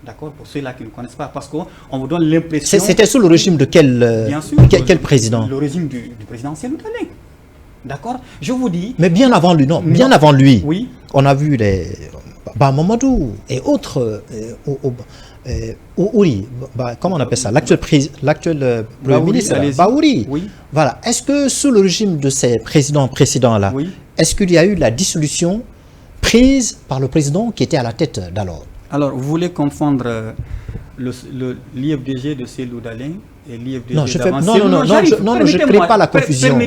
D'accord? Pour ceux-là qui ne connaissent pas. Parce qu'on vous donne l'impression...
C'était sous le régime de quel,
Bien sûr,
quel président?
Le régime du président Cellou Dalein. D'accord? Je vous dis...
Mais bien avant lui, non. Bien
Non.
avant lui.
Oui.
On a vu les Mamadou et autres. Ouri, comment on appelle ça? L'actuel Premier
Baouri,
ministre,
allez-y.
Baouri.
Oui.
Voilà. Est-ce que sous le régime de ces présidents précédents-là,
Oui.
est-ce qu'il y a eu la dissolution prise par le président qui était à la tête d'alors?
Alors, vous voulez confondre l'IFDG de Cellou Dalein et l'IFDG
Non, je fais-
d'avant
non,
Cellou.
non, non,
j'arrive.
non, je crée pas la confusion.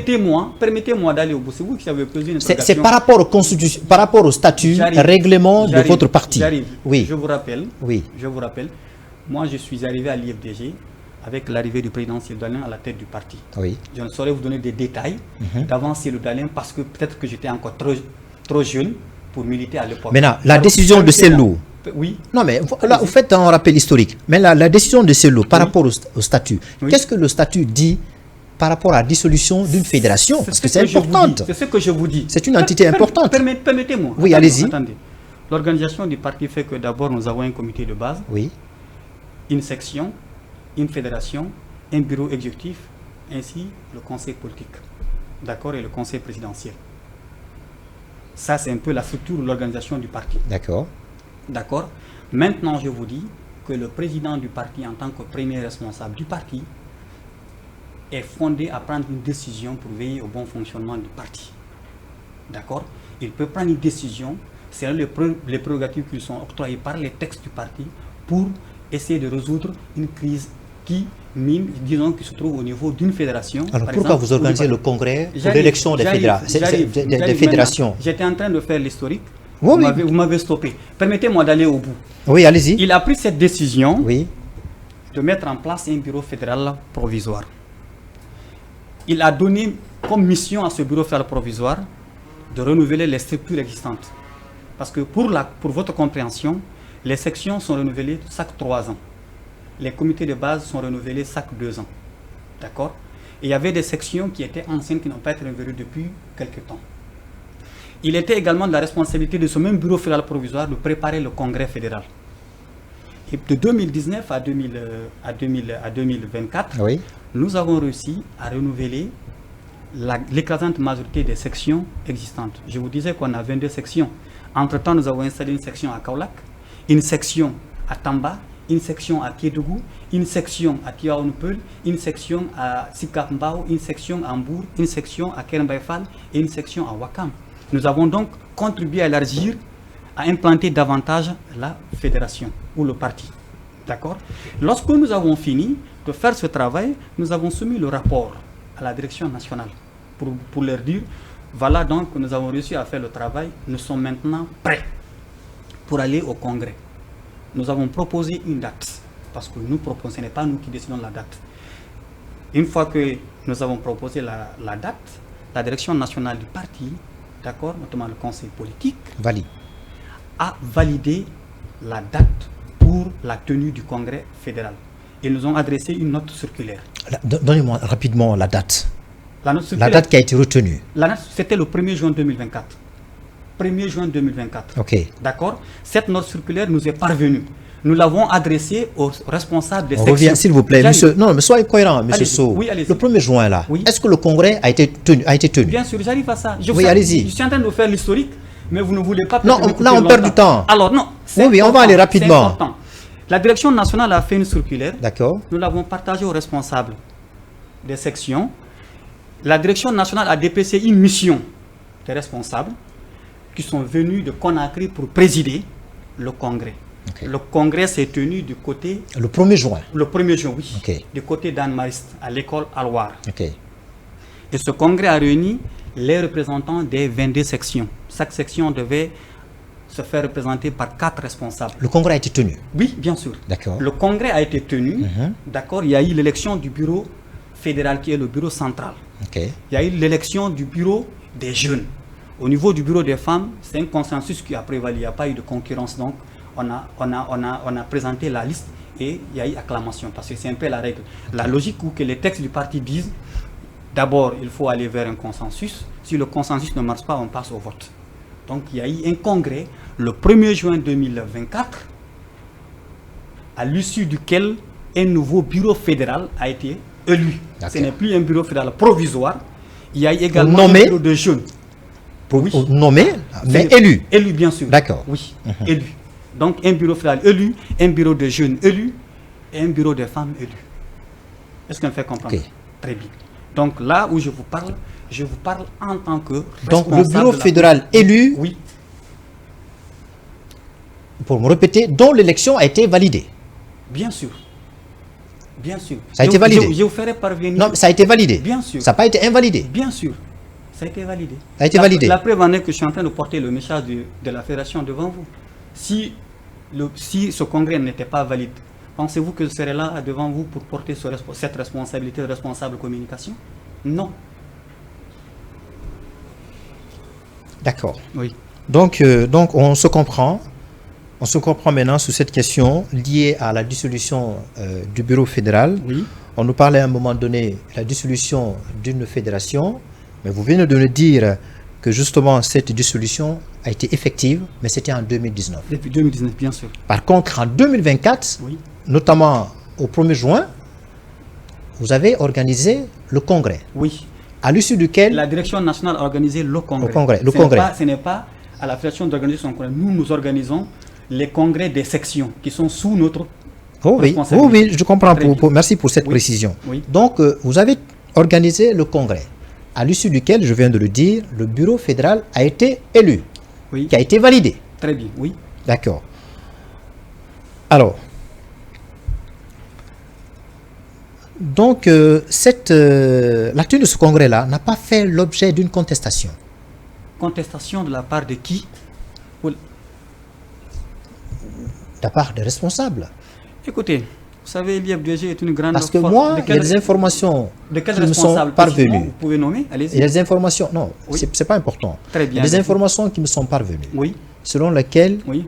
Permettez-moi d'aller au bout. C'est vous qui avez posé une
C'est
interrogation.
par rapport aux constitutions, par rapport au statut,
J'arrive.
règlement de
J'arrive.
votre parti.
J'arrive.
Oui.
Je vous rappelle.
Oui.
Je vous rappelle. Moi, je suis arrivé à l'IFDG avec l'arrivée du président Cellou Dalein à la tête du parti.
Oui.
Je ne saurais vous donner des détails d'avant Cellou Dalein parce que peut-être que j'étais encore trop jeune pour militer à l'époque.
Maintenant, la
Alors,
décision de
permettez-moi.
Cellou.
Oui.
Non, mais là, vous faites un rappel historique. Mais la décision de Cellou par
Oui.
rapport au statut,
Oui.
qu'est-ce que le statut dit par rapport à la dissolution d'une fédération? Parce que
ce
c'est
je vous dis.
importante.
C'est ce que je vous dis.
C'est une entité importante.
Permettez-moi.
Oui,
Attendez,
allez-y.
Attendez. L'organisation du parti fait que d'abord nous avons un comité de base,
Oui.
une section, une fédération, un bureau exécutif, ainsi le conseil politique. D'accord? Et le conseil présidentiel. Ça, c'est un peu la structure de l'organisation du parti.
D'accord.
D'accord? Maintenant, je vous dis que le président du parti, en tant que premier responsable du parti, est fondé à prendre une décision pour veiller au bon fonctionnement du parti. D'accord? Il peut prendre une décision, c'est les prérogatives qui sont octroyées par les textes du parti pour essayer de résoudre une crise qui mine, disons, qui se trouve au niveau d'une fédération.
Alors
par
pourquoi
exemple,
vous organisez
ou du
le
parti.
congrès pour
J'arrive,
l'élection des,
j'arrive
des fédérations?
maintenant. J'étais en train de faire l'historique.
Oui, oui.
Vous m'avez stoppé. Permettez-moi d'aller au bout.
Oui, allez-y.
Il a pris cette décision
Oui.
de mettre en place un bureau fédéral provisoire. Il a donné comme mission à ce bureau fédéral provisoire de renouveler les structures existantes. Parce que pour votre compréhension, les sections sont renouvelées chaque 3 ans. Les comités de base sont renouvelés chaque 2 ans. D'accord? Et il y avait des sections qui étaient anciennes qui n'ont pas été renouvelées depuis quelques temps. Il était également de la responsabilité de ce même bureau fédéral provisoire de préparer le congrès fédéral. Et de 2019 à 2024,
Oui.
nous avons réussi à renouveler l'écrasante majorité des sections existantes. Je vous disais qu'on a 22 sections. Entre-temps, nous avons installé une section à Kaolack, une section à Tamba, une section à Kédougou, une section à Tiaounpeul, une section à Sikapmbao, une section à Mbour, une section à Kerembaïfal et une section à Wakam. Nous avons donc contribué à élargir, à implanter davantage la fédération ou le parti. D'accord? Lorsque nous avons fini de faire ce travail, nous avons soumis le rapport à la direction nationale pour leur dire, voilà donc, nous avons réussi à faire le travail, nous sommes maintenant prêts pour aller au congrès. Nous avons proposé une date, parce que nous proposons, ce n'est pas nous qui décidons la date. Une fois que nous avons proposé la date, la direction nationale du parti, d'accord, notamment le conseil politique, a validé la date pour la tenue du congrès fédéral. Ils nous ont adressé une note circulaire.
Donnez-moi rapidement la date.
La
date qui a été retenue.
La date, c'était le 1er juin 2024. 1er juin 2024.
Ok.
D'accord. Cette note circulaire nous est parvenue. Nous l'avons adressée aux responsables des sections.
Revient, s'il vous plaît, monsieur. Non, mais soyez cohérent, monsieur Sow.
Oui,
le 1er juin, là, est-ce que le congrès a été tenu?
Bien sûr, j'arrive à ça.
Oui, allez-y.
Je suis en train de faire l'historique, mais vous ne voulez pas.
Non, là, on perd du temps.
Alors, non.
Oui, on va aller rapidement.
La direction nationale a fait une circulaire.
D'accord.
Nous l'avons partagée aux responsables des sections. La direction nationale a dépêché une mission des responsables qui sont venus de Conakry pour présider le congrès. Okay. Le congrès s'est tenu du côté...
Le 1er juin.
Le 1er juin, oui.
Okay.
Du côté d'Anne Mariste, à l'école Alwar.
Okay.
Et ce congrès a réuni les représentants des 22 sections. Chaque section devait se faire représenter par 4 responsables.
Le congrès a été tenu?
Oui, bien sûr.
D'accord.
Le congrès a été tenu. D'accord. Il y a eu l'élection du bureau fédéral qui est le bureau central.
Okay.
Il y a eu l'élection du bureau des jeunes. Au niveau du bureau des femmes, c'est un consensus qui a prévalu. Il n'y a pas eu de concurrence. Donc, on a présenté la liste et il y a eu acclamation parce que c'est un peu la règle. La logique où que les textes du parti disent d'abord, il faut aller vers un consensus. Si le consensus ne marche pas, on passe au vote. Donc, il y a eu un congrès le 1er juin 2024 à l'issue duquel un nouveau bureau fédéral a été élu. Ce n'est plus un bureau fédéral provisoire. Il y a eu également un bureau de jeunes.
Oui. Nommé, mais élu.
Élu, bien sûr.
D'accord.
Oui, élu. Donc, un bureau fédéral élu, un bureau de jeunes élu et un bureau de femmes élu. Est-ce qu'on me fait comprendre? Très bien. Donc, là où je vous parle en tant que responsable.
Donc, le bureau fédéral élu,
oui.
Pour me répéter, dont l'élection a été validée.
Bien sûr. Bien sûr.
Ça a été validé.
Je vous ferai parvenir.
Non, ça a été validé.
Bien sûr.
Ça n'a pas été invalidé.
Bien sûr. Ça a été validé.
Ça a été validé.
La preuve en est que je suis en train de porter le message de la fédération devant vous. Si ce congrès n'était pas valide, pensez-vous que je serais là devant vous pour porter cette responsabilité de responsable communication? Non.
D'accord.
Oui.
Donc, on se comprend. On se comprend maintenant sur cette question liée à la dissolution du bureau fédéral.
Oui.
On nous parlait à un moment donné de la dissolution d'une fédération, mais vous venez de nous dire que justement cette dissolution a été effective, mais c'était en 2019.
Depuis 2019, bien sûr.
Par contre, en 2024,
oui.
Notamment au 1er juin, vous avez organisé le congrès.
Oui.
À l'issue duquel...
La direction nationale a organisé le congrès. Ce n'est pas à la fédération d'organiser son congrès. Nous organisons les congrès des sections qui sont sous notre responsabilité.
Oui, je comprends. Merci pour cette précision.
Oui.
Donc, vous avez organisé le congrès, à l'issue duquel, je viens de le dire, le bureau fédéral a été élu, qui a été validé.
Très bien, oui.
D'accord. Alors, donc, la tenue de ce congrès-là n'a pas fait l'objet d'une contestation.
Contestation de la part de qui?
De la part des responsables.
Écoutez, vous savez, l'IFDG est une grande...
Parce que moi, il y a des informations qui me sont parvenues.
Vous pouvez nommer, allez-y.
Il y a des informations, non, c'est pas important.
Très bien.
Il y a des informations qui me sont parvenues.
Oui.
Selon lesquelles
oui.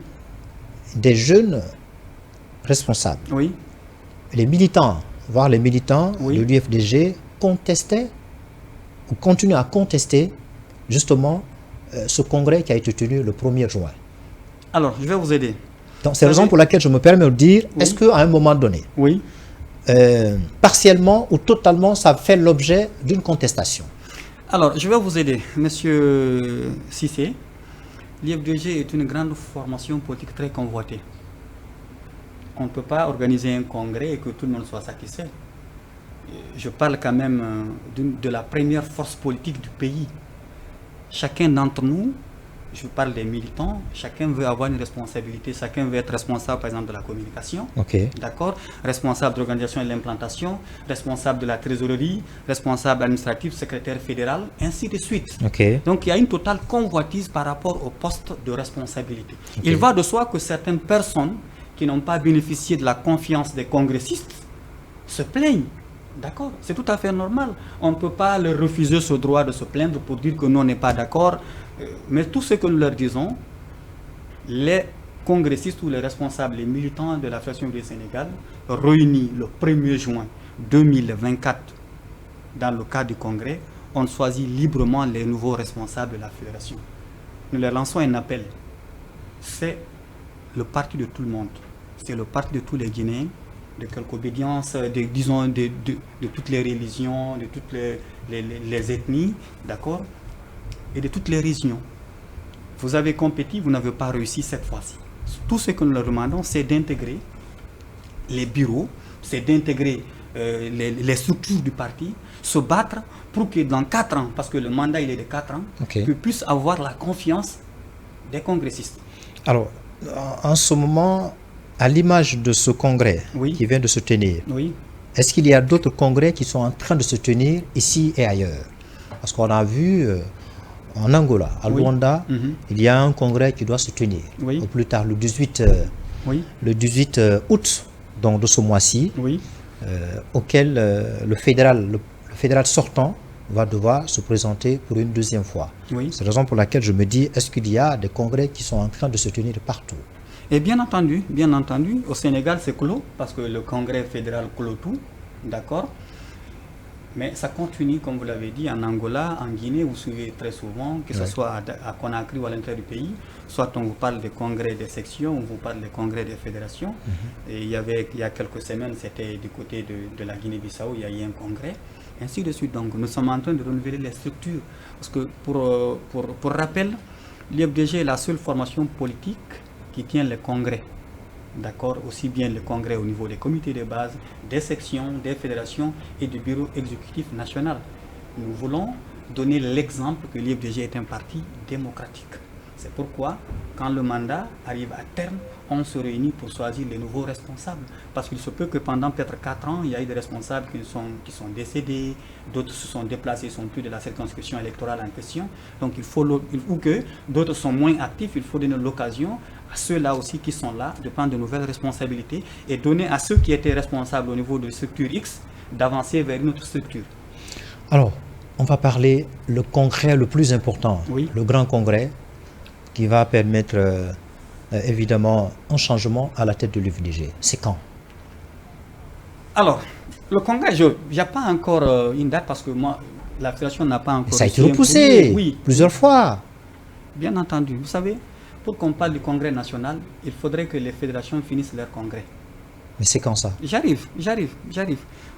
des jeunes responsables,
oui.
les militants, voire les militants
oui.
de l'UFDG contestaient ou continuent à contester justement ce congrès qui a été tenu le 1er juin.
Alors, je vais vous aider.
Donc, c'est la raison pour laquelle je me permets de dire, oui. Est-ce qu'à un moment donné,
oui.
Partiellement ou totalement, ça fait l'objet d'une contestation?
Alors, je vais vous aider. Monsieur Cissé, l'IFDG est une grande formation politique très convoitée. On ne peut pas organiser un congrès et que tout le monde soit satisfait. Je parle quand même de la première force politique du pays. Chacun d'entre nous je parle des militants, chacun veut avoir une responsabilité, chacun veut être responsable par exemple de la communication, d'accord, responsable de l'organisation et de l'implantation, responsable de la trésorerie, responsable administratif, secrétaire fédéral, ainsi de suite. Donc il y a une totale convoitise par rapport au poste de responsabilité. Il va de soi que certaines personnes qui n'ont pas bénéficié de la confiance des congressistes se plaignent. D'accord, c'est tout à fait normal. On ne peut pas leur refuser ce droit de se plaindre pour dire que nous, on n'est pas d'accord. Mais tout ce que nous leur disons, les congressistes ou les responsables, les militants de la Fédération du Sénégal, réunis le 1er juin 2024 dans le cadre du congrès, ont choisi librement les nouveaux responsables de la Fédération. Nous leur lançons un appel. C'est le parti de tout le monde. C'est le parti de tous les Guinéens, de quelque obédience, disons, de toutes les religions, de toutes les ethnies, d'accord, et de toutes les régions. Vous avez compétit, vous n'avez pas réussi cette fois-ci. Tout ce que nous leur demandons, c'est d'intégrer les bureaux, c'est d'intégrer les structures du parti, se battre pour que dans 4 ans, parce que le mandat il est de 4 ans, qu'ils puissent avoir la confiance des congressistes.
Alors, en ce moment, à l'image de ce congrès qui vient de se tenir, est-ce qu'il y a d'autres congrès qui sont en train de se tenir ici et ailleurs? Parce qu'on a vu en Angola, à Luanda, il y a un congrès qui doit se tenir au plus tard le 18 août donc de ce mois-ci, auquel le fédéral sortant va devoir se présenter pour une deuxième fois. C'est la raison pour laquelle je me dis, est-ce qu'il y a des congrès qui sont en train de se tenir partout?
Et bien entendu, au Sénégal c'est clos, parce que le congrès fédéral clôt tout, d'accord. Mais ça continue, comme vous l'avez dit, en Angola, en Guinée, vous suivez très souvent, que ce soit à Conakry ou à l'intérieur du pays, soit on vous parle des congrès des sections, on vous parle des congrès des fédérations. Et il y a quelques semaines, c'était du côté de la Guinée-Bissau, il y a eu un congrès, ainsi de suite. Donc nous sommes en train de renouveler les structures. Parce que pour rappel, l'IFDG est la seule formation politique qui tient les congrès. D'accord, aussi bien le congrès au niveau des comités de base, des sections, des fédérations et du bureau exécutif national. Nous voulons donner l'exemple que l'IFDG est un parti démocratique. C'est pourquoi, quand le mandat arrive à terme, on se réunit pour choisir les nouveaux responsables. Parce qu'il se peut que pendant peut-être 4 ans, il y a eu des responsables qui sont décédés, d'autres se sont déplacés, sont plus de la circonscription électorale en question. Donc ou que d'autres sont moins actifs, il faut donner l'occasion à ceux-là aussi qui sont là de prendre de nouvelles responsabilités et donner à ceux qui étaient responsables au niveau de structure X d'avancer vers une autre structure.
Alors, on va parler le congrès le plus important, le grand congrès qui va permettre évidemment un changement à la tête de l'UFDG. C'est quand?
Alors, le congrès, il n'y a pas encore une date parce que moi, la fédération n'a pas encore...
Ça a été repoussé plusieurs fois.
Bien entendu. Vous savez, pour qu'on parle du congrès national, il faudrait que les fédérations finissent leur congrès.
Mais c'est quand ça?
J'arrive.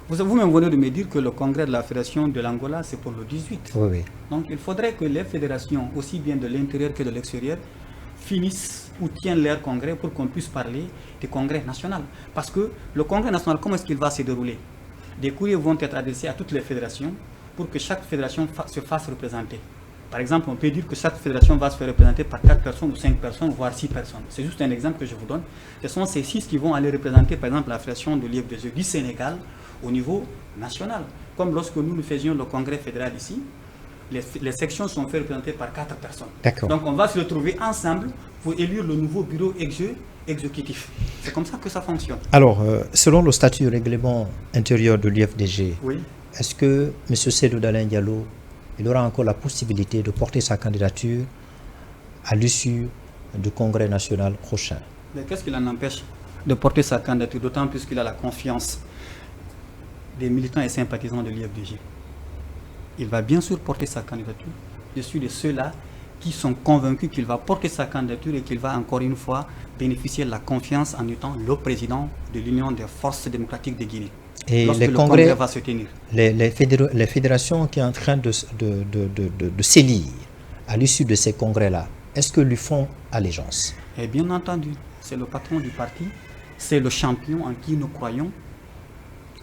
Vous-même venez de me dire que le congrès de la fédération de l'Angola, c'est pour le 18.
Oui.
Donc il faudrait que les fédérations, aussi bien de l'intérieur que de l'extérieur, finissent ou tiennent leur congrès pour qu'on puisse parler du congrès national. Parce que le congrès national, comment est-ce qu'il va se dérouler? Des courriers vont être adressés à toutes les fédérations pour que chaque fédération se fasse représenter. Par exemple, on peut dire que chaque fédération va se faire représenter par 4 personnes ou 5 personnes, voire 6 personnes. C'est juste un exemple que je vous donne. Ce sont ces 6 qui vont aller représenter, par exemple, la fédération de l'IFDG du Sénégal au niveau national. Comme lorsque nous faisions le congrès fédéral ici, les sections sont faites représenter par 4 personnes. Donc on va se retrouver ensemble pour élire le nouveau bureau exécutif. C'est comme ça que ça fonctionne.
Alors, selon le statut règlement intérieur de l'IFDG, est-ce que M. Seydou Dalein Diallo il aura encore la possibilité de porter sa candidature à l'issue du congrès national prochain?
Mais qu'est-ce qui l'en empêche de porter sa candidature, d'autant plus qu'il a la confiance des militants et sympathisants de l'IFDG? Il va bien sûr porter sa candidature. Je suis de ceux-là qui sont convaincus qu'il va porter sa candidature et qu'il va encore une fois bénéficier de la confiance en étant le président de l'Union des forces démocratiques de Guinée.
Et
lorsque
les
le
congrès
congrès va se tenir.
Les fédérations qui sont en train de s'élire à l'issue de ces congrès-là, est-ce que lui font allégeance?
Et bien entendu, c'est le patron du parti, c'est le champion en qui nous croyons.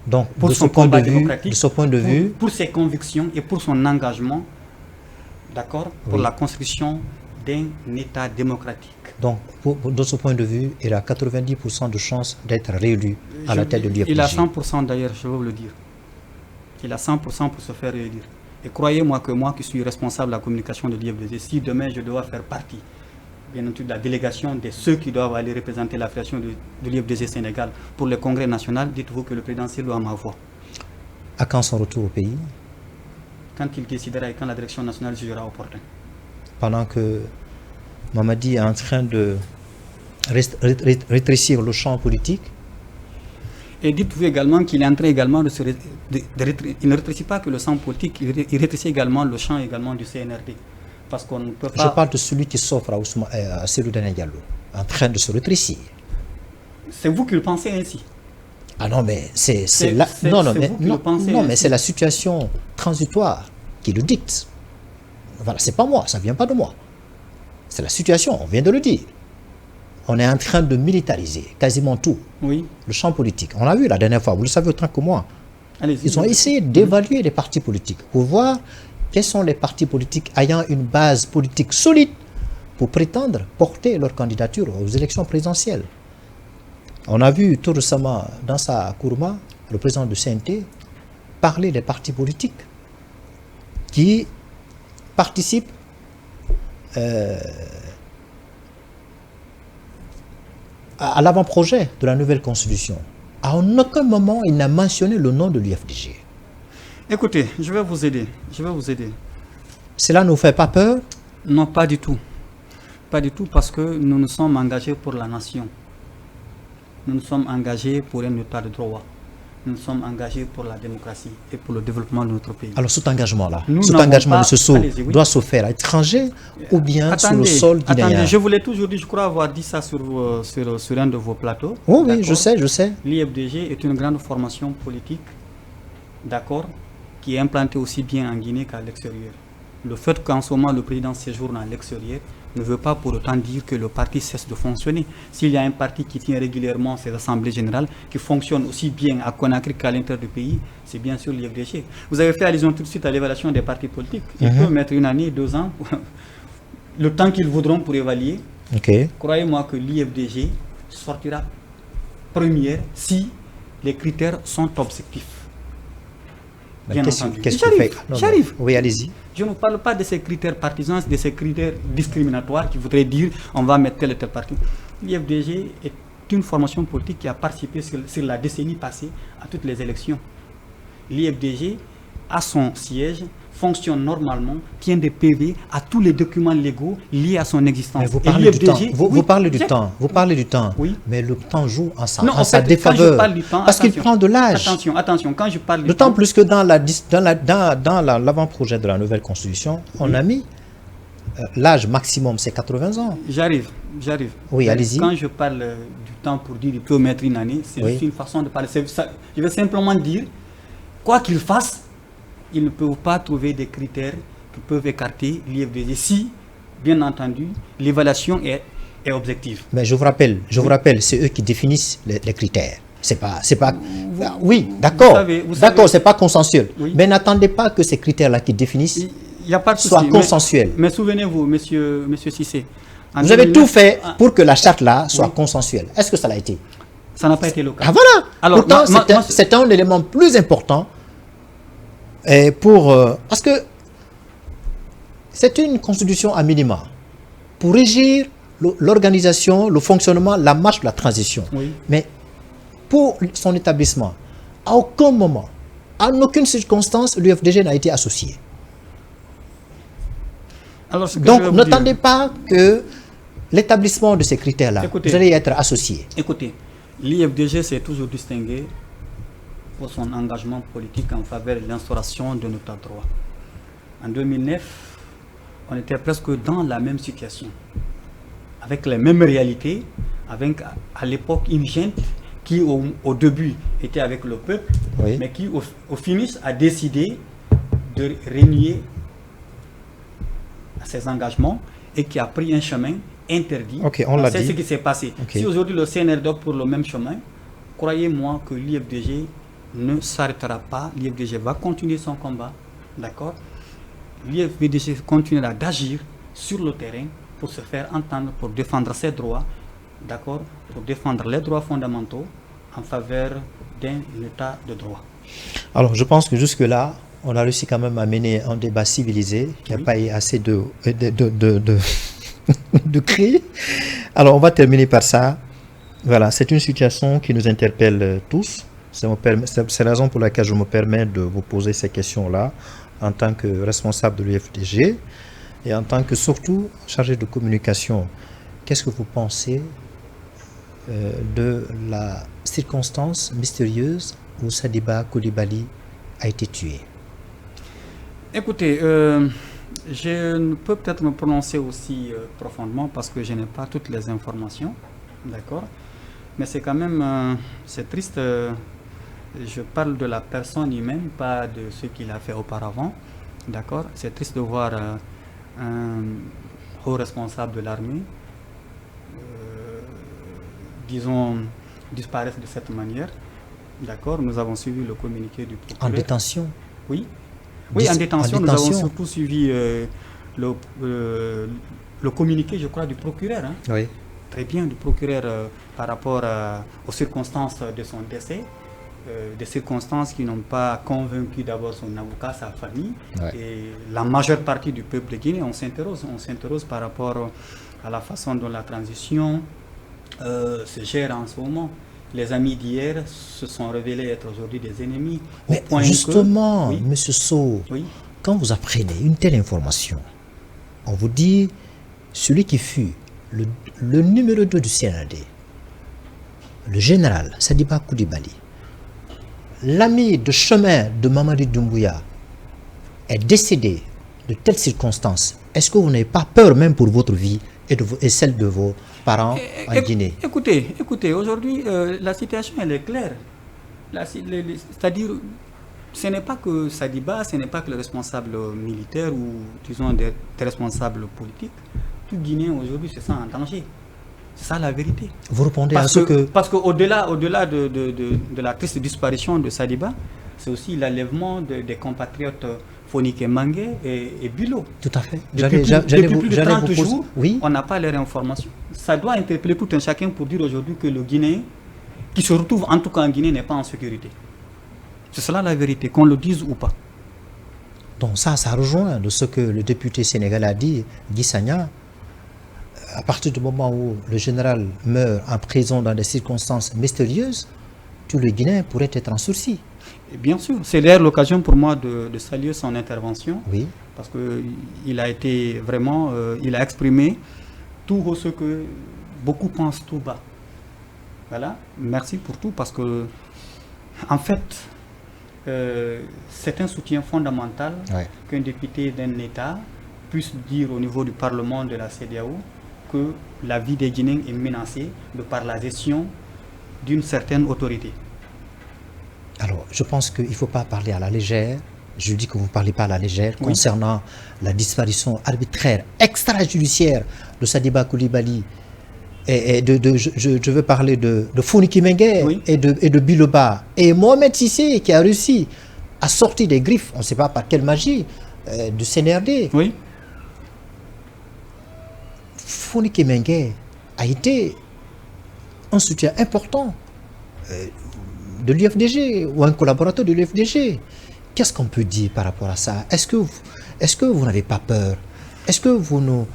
Donc,
pour
de
son
ce point
combat
de
démocratique,
vue,
pour ses convictions et pour son engagement, d'accord, pour la construction d'un État démocratique.
Donc, de ce point de vue, il a 90% de chances d'être réélu à la tête de l'UFDG.
Il a 100% d'ailleurs, je vais vous le dire. Il a 100% pour se faire réélire. Et croyez-moi que moi qui suis responsable de la communication de l'IFDG, si demain je dois faire partie, bien entendu, de la délégation de ceux qui doivent aller représenter la fédération de l'IFDG Sénégal pour le congrès national, dites-vous que le président Cellou a ma voix.
À quand son retour au pays?
Quand il décidera et quand la direction nationale jugera opportun.
Pendant que Mamadi est en train de rétrécir le champ politique.
Et dites-vous également qu'il est en train également de se il ne rétrécit pas que le champ politique, il rétrécit également le champ également du CNRD. Parce qu'on ne peut pas...
Je parle de celui qui s'offre à Cellou Dalein Diallo, en train de se rétrécir.
C'est vous qui le pensez ainsi.
Ah non, mais c'est c'est la situation transitoire qui le dicte. Voilà, c'est pas moi, ça vient pas de moi. C'est la situation, on vient de le dire. On est en train de militariser quasiment tout,
oui,
le champ politique. On l'a vu la dernière fois, vous le savez autant que moi. Ils ont essayé d'évaluer les partis politiques pour voir quels sont les partis politiques ayant une base politique solide pour prétendre porter leur candidature aux élections présidentielles. On a vu tout récemment dans sa Kourma, le président du CNT, parler des partis politiques qui participent à l'avant-projet de la nouvelle constitution. À aucun moment, il n'a mentionné le nom de l'UFDG.
Écoutez, je vais vous aider.
Cela ne vous fait pas peur?
Non, pas du tout. Pas du tout, parce que nous nous sommes engagés pour la nation. Nous nous sommes engagés pour un état de droit. Nous nous sommes engagés pour la démocratie et pour le développement de notre pays.
Alors cet engagement-là, de ce saut doit se faire à l'étranger ou bien sur le sol guinéen?
Attendez, je vous l'ai toujours dit, je crois avoir dit ça sur un de vos plateaux.
Oh, oui, je sais.
L'IFDG est une grande formation politique, d'accord, qui est implantée aussi bien en Guinée qu'à l'extérieur. Le fait qu'en ce moment le président séjourne à l'extérieur ne veut pas pour autant dire que le parti cesse de fonctionner. S'il y a un parti qui tient régulièrement ses assemblées générales, qui fonctionne aussi bien à Conakry qu'à l'intérieur du pays, c'est bien sûr l'IFDG. Vous avez fait allusion tout de suite à l'évaluation des partis politiques. Ils peuvent mettre 1 année, 2 ans, le temps qu'ils voudront pour évaluer. Croyez-moi que l'IFDG sortira première si les critères sont objectifs.
Qu'est-ce que fait?
J'arrive.
Oui, allez-y.
Je ne parle pas de ces critères partisans, de ces critères discriminatoires qui voudraient dire on va mettre tel et tel parti. L'IFDG est une formation politique qui a participé sur la décennie passée à toutes les élections. L'IFDG a son siège, fonctionne normalement, tient des PV, à tous les documents légaux liés à son existence.
Mais vous parlez du temps. Vous parlez du temps. Vous parlez du temps.
Oui.
Mais le temps joue en sa défaveur. Parce qu'il prend de l'âge.
Attention, quand je parle du temps.
D'autant plus que dans l'avant-projet de la nouvelle constitution, on a mis l'âge maximum, c'est 80 ans.
J'arrive.
Oui, allez-y.
Quand je parle du temps pour dire qu'il peut mettre 1 année, c'est juste une façon de parler. Je vais simplement dire, quoi qu'il fasse, ils ne peuvent pas trouver des critères qui peuvent écarter l'IFDG si, bien entendu, l'évaluation est objective.
Mais je vous rappelle, c'est eux qui définissent les critères. C'est pas. Oui, d'accord. D'accord, c'est pas consensuel. Oui. Mais n'attendez pas que ces critères-là qui définissent soient consensuels.
Mais souvenez-vous, monsieur Cissé.
Vous avez tout fait pour que la charte-là soit consensuelle. Est-ce que ça l'a été?
Ça n'a pas été le cas.
Ah voilà. Alors, pourtant, c'est un élément plus important. Et parce que c'est une constitution à minima pour régir l'organisation, le fonctionnement, la marche de la transition. Oui. Mais pour son établissement, à aucun moment, en aucune circonstance, l'UFDG n'a été associé.
Alors,
donc, n'attendez pas que l'établissement de ces critères-là, vous allez y être associé.
Écoutez, l'IFDG s'est toujours distingué pour son engagement politique en faveur de l'instauration de notre droit. En 2009, on était presque dans la même situation, avec les mêmes réalités, avec à l'époque une gente qui au début était avec le peuple, mais qui au finish a décidé de renier ses engagements et qui a pris un chemin interdit. C'est ce qui s'est passé. Si aujourd'hui le CNRD opte pour le même chemin, croyez-moi que l'IFDG ne s'arrêtera pas, l'IFDG va continuer son combat, d'accord? L'IFDG continuera d'agir sur le terrain pour se faire entendre, pour défendre ses droits, d'accord, pour défendre les droits fondamentaux en faveur d'un état de droit.
Alors, je pense que jusque-là, on a réussi quand même à mener un débat civilisé. Il n'y a pas eu assez de cris. Alors, on va terminer par ça. Voilà, c'est une situation qui nous interpelle tous. C'est la raison pour laquelle je me permets de vous poser ces questions-là en tant que responsable de l'UFDG et en tant que surtout chargé de communication. Qu'est-ce que vous pensez de la circonstance mystérieuse où Sadiba Coulibaly a été tué?
Écoutez, je ne peux peut-être me prononcer aussi profondément parce que je n'ai pas toutes les informations, d'accord? Mais c'est quand même, c'est triste, je parle de la personne humaine, pas de ce qu'il a fait auparavant, d'accord? C'est triste de voir un haut responsable de l'armée, disons, disparaître de cette manière, d'accord? Nous avons suivi le communiqué du procureur.
En détention?
Oui. Oui, en détention, nous avons surtout suivi le communiqué, je crois, du procureur. Hein.
Oui.
Très bien, du procureur par rapport aux circonstances de son décès, des circonstances qui n'ont pas convaincu d'abord son avocat, sa famille, et la majeure partie du peuple de Guinée. On s'interroge par rapport à la façon dont la transition se gère en ce moment. Les amis d'hier se sont révélés être aujourd'hui des ennemis.
Mais justement, M. Sow, quand vous apprenez une telle information, on vous dit, celui qui fut le numéro 2 du CNAD, le général Sadiba Coulibaly, l'ami de chemin de Mamadi Doumbouya, est décédé de telles circonstances. Est-ce que vous n'avez pas peur même pour votre vie et celle de vos parents en Guinée?
Écoutez, aujourd'hui, la situation elle est claire. C'est-à-dire, ce n'est pas que Sadiba, ce n'est pas que le responsable militaire ou, disons, des responsables politiques. Tout Guinéen aujourd'hui se sent en danger. C'est ça la vérité.
Vous répondez à ce que...
Parce qu'au-delà de la triste disparition de Sadiba, c'est aussi l'enlèvement des compatriotes Fonike Mangue et Bilo.
Tout à fait.
Depuis plus de 30 jours, on n'a pas leur information. Ça doit interpeller tout un chacun pour dire aujourd'hui que le Guinéen, qui se retrouve en tout cas en Guinée, n'est pas en sécurité. C'est cela la vérité, qu'on le dise ou pas.
Donc ça rejoint de ce que le député sénégalais a dit, Guy Sagna. À partir du moment où le général meurt en prison dans des circonstances mystérieuses, tous les Guinéens pourraient être en sursis.
Et bien sûr, c'est d'ailleurs l'occasion pour moi de saluer son intervention.
Oui.
Parce qu'il a été vraiment, il a exprimé tout ce que beaucoup pensent tout bas. Voilà, merci pour tout parce que, en fait, c'est un soutien fondamental qu'un député d'un État puisse dire au niveau du Parlement de la CEDEAO que la vie des Guinéens est menacée de par la gestion d'une certaine autorité.
Alors, je pense qu'il ne faut pas parler à la légère. Je dis que vous ne parlez pas à la légère concernant la disparition arbitraire, extrajudiciaire de Sadiba Coulibaly. Je veux parler de Fonike Mengue et de Biloba. Et Mohamed Sissé qui a réussi à sortir des griffes, on ne sait pas par quelle magie, du CNRD.
Oui.
Fonike Mengue a été un soutien important de l'UFDG ou un collaborateur de l'UFDG. Qu'est-ce qu'on peut dire par rapport à ça? Est-ce que vous n'avez pas peur? Est-ce que vous nous...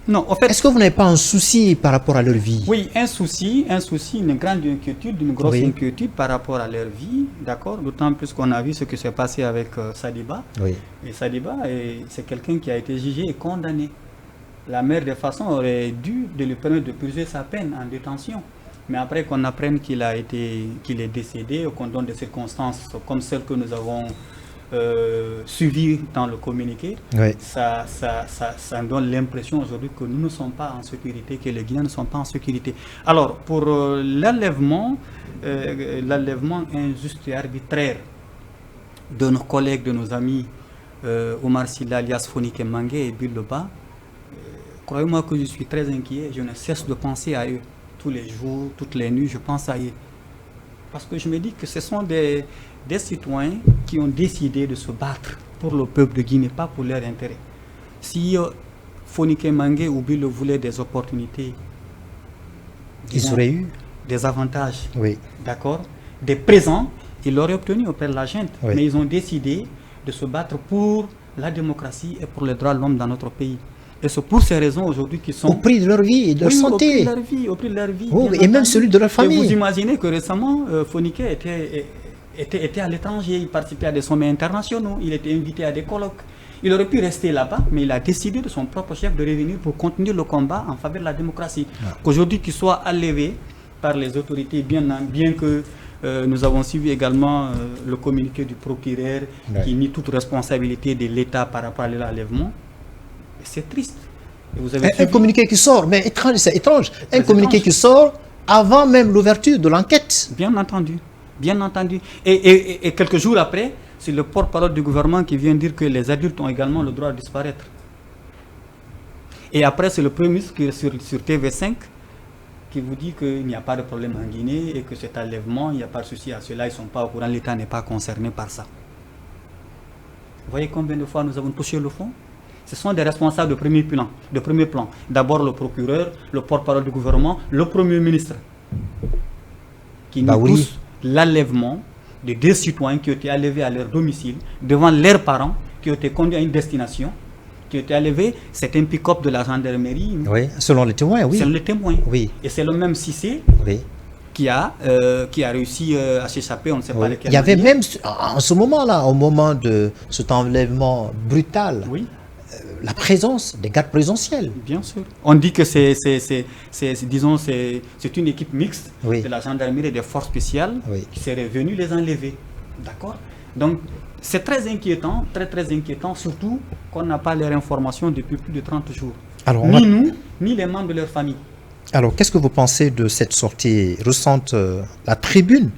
Non, en fait...
Est-ce que vous n'avez pas un souci par rapport à leur vie?
Oui, un souci, une grande inquiétude, une grosse inquiétude par rapport à leur vie, d'accord? D'autant plus qu'on a vu ce qui s'est passé avec Sadiba.
Oui.
Et Sadiba, c'est quelqu'un qui a été jugé et condamné. La meilleure des façons aurait dû de lui permettre de purger sa peine en détention. Mais après qu'on apprenne qu'il est décédé, ou qu'on donne des circonstances comme celles que nous avons suivies dans le communiqué, ça donne l'impression aujourd'hui que nous ne sommes pas en sécurité, que les Guinéens ne sont pas en sécurité. Alors, pour l'enlèvement injuste et arbitraire de nos collègues, de nos amis, Omar Silla, alias Fonike Mangue et Biloba, croyez-moi que je suis très inquiet, je ne cesse de penser à eux. Tous les jours, toutes les nuits, je pense à eux. Parce que je me dis que ce sont des citoyens qui ont décidé de se battre pour le peuple de Guinée, pas pour leur intérêt. Si Fonike Mangue ou Bilo voulaient des opportunités,
Ils auraient eu,
des avantages,
oui,
d'accord, des présents, ils l'auraient obtenu auprès de la gente.
Oui.
Mais ils ont décidé de se battre pour la démocratie et pour les droits de l'homme dans notre pays. Et c'est pour ces raisons aujourd'hui qu'ils sont...
au prix de leur vie et de leur
Oui,
santé.
au prix de leur vie.
Oui,
bien
et même
entendu.
celui de leur
Et
famille.
vous imaginez que récemment, Fonike était à l'étranger, il participait à des sommets internationaux, il était invité à des colloques. Il aurait pu rester là-bas, mais il a décidé de son propre chef de revenir pour continuer le combat en faveur de la démocratie. Qu'aujourd'hui, qu'il soit enlevé par les autorités, bien que nous avons suivi également le communiqué du procureur qui nie toute responsabilité de l'État par rapport à l'enlèvement. C'est triste. Et vous avez
Un communiqué qui sort, mais étrange, c'est étrange. Un communiqué qui sort avant même l'ouverture de l'enquête.
Bien entendu. Bien entendu. Et quelques jours après, c'est le porte-parole du gouvernement qui vient dire que les adultes ont également le droit de disparaître. Et après, c'est le Premier ministre qui est sur TV5 qui vous dit qu'il n'y a pas de problème en Guinée et que cet enlèvement, il n'y a pas de souci à cela, ils ne sont pas au courant, l'État n'est pas concerné par ça. Vous voyez combien de fois nous avons touché le fond? Ce sont des responsables de premier plan. D'abord le procureur, le porte-parole du gouvernement, le Premier ministre, qui nous poussent l'enlèvement de 2 citoyens qui ont été enlevés à leur domicile, devant leurs parents, qui ont été conduits à une destination, qui ont été enlevés. C'est un pick-up de la gendarmerie.
Oui, selon les témoins, oui.
Selon les témoins.
Oui.
Et c'est le même Cissé
oui.
qui a réussi à s'échapper, on ne sait pas lequel.
Il y avait même, en ce moment-là, au moment de cet enlèvement brutal,
oui.
La présence des gardes présidentiels.
Bien sûr. On dit que c'est une équipe mixte de la gendarmerie et des forces spéciales qui serait venue les enlever. D'accord? Donc, c'est très inquiétant, très inquiétant, surtout qu'on n'a pas leurs informations depuis plus de 30 jours. Alors, ni nous, ni les membres de leur famille.
Alors, qu'est-ce que vous pensez de cette sortie récente, la tribune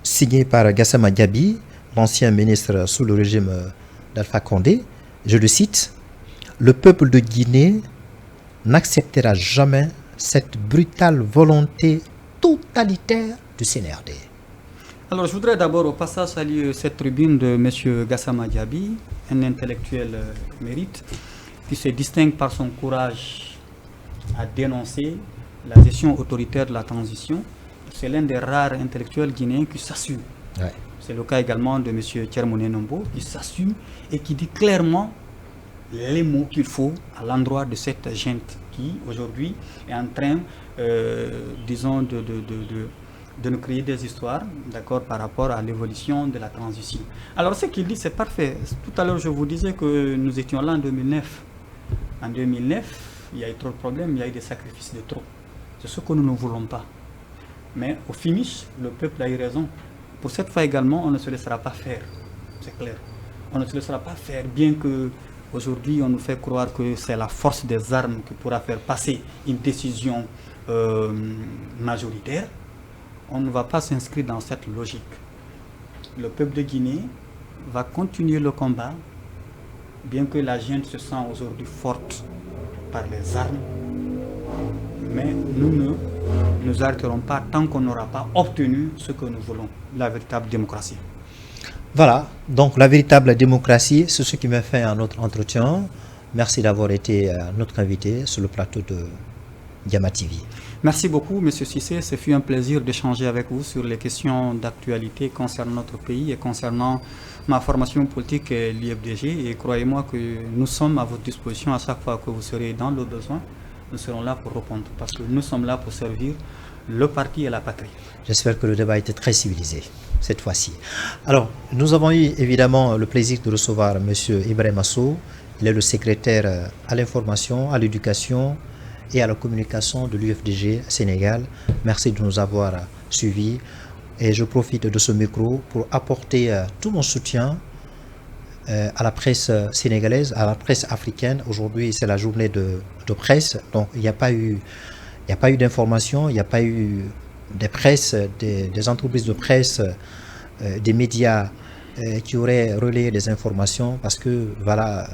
signée par Gassama Diaby, l'ancien ministre sous le régime d'Alpha Condé? Je le cite: le peuple de Guinée n'acceptera jamais cette brutale volonté totalitaire du CNRD.
Alors, je voudrais d'abord au passage saluer cette tribune de M. Gassama Diaby, un intellectuel mérite, qui se distingue par son courage à dénoncer la gestion autoritaire de la transition. C'est l'un des rares intellectuels guinéens qui s'assume. Ouais. C'est le cas également de M. Tchermouné Nombo, qui s'assume et qui dit clairement les mots qu'il faut à l'endroit de cette gente qui, aujourd'hui, est en train, disons, de nous créer des histoires, d'accord, par rapport à l'évolution de la transition. Alors, ce qu'il dit, c'est parfait. Tout à l'heure, je vous disais que nous étions là en 2009. En 2009, il y a eu trop de problèmes, il y a eu des sacrifices de trop. C'est ce que nous ne voulons pas. Mais au finish, le peuple a eu raison. Pour cette fois également, on ne se laissera pas faire. C'est clair. On ne se laissera pas faire, bien que aujourd'hui, on nous fait croire que c'est la force des armes qui pourra faire passer une décision majoritaire. On ne va pas s'inscrire dans cette logique. Le peuple de Guinée va continuer le combat, bien que la gente se sent aujourd'hui forte par les armes. Mais nous ne nous arrêterons pas tant qu'on n'aura pas obtenu ce que nous voulons, la véritable démocratie.
Voilà, donc la véritable démocratie, c'est ce qui m'a fait un autre entretien. Merci d'avoir été notre invité sur le plateau de Diama TV.
Merci beaucoup, M. Cissé. Ce fut un plaisir d'échanger avec vous sur les questions d'actualité concernant notre pays et concernant ma formation politique et l'IFDG. Et croyez-moi que nous sommes à votre disposition à chaque fois que vous serez dans le besoin. Nous serons là pour répondre parce que nous sommes là pour servir le parti et la patrie.
J'espère que le débat a été très civilisé cette fois-ci. Alors, nous avons eu évidemment le plaisir de recevoir M. Ibrahim Asso. Il est le secrétaire à l'information, à l'éducation et à la communication de l'UFDG Sénégal. Merci de nous avoir suivis. Et je profite de ce micro pour apporter tout mon soutien à la presse sénégalaise, à la presse africaine. Aujourd'hui, c'est la journée de presse. Donc, il n'y a pas eu d'informations, il n'y a pas eu des presses, des entreprises de presse, des médias qui auraient relayé des informations parce que, voilà,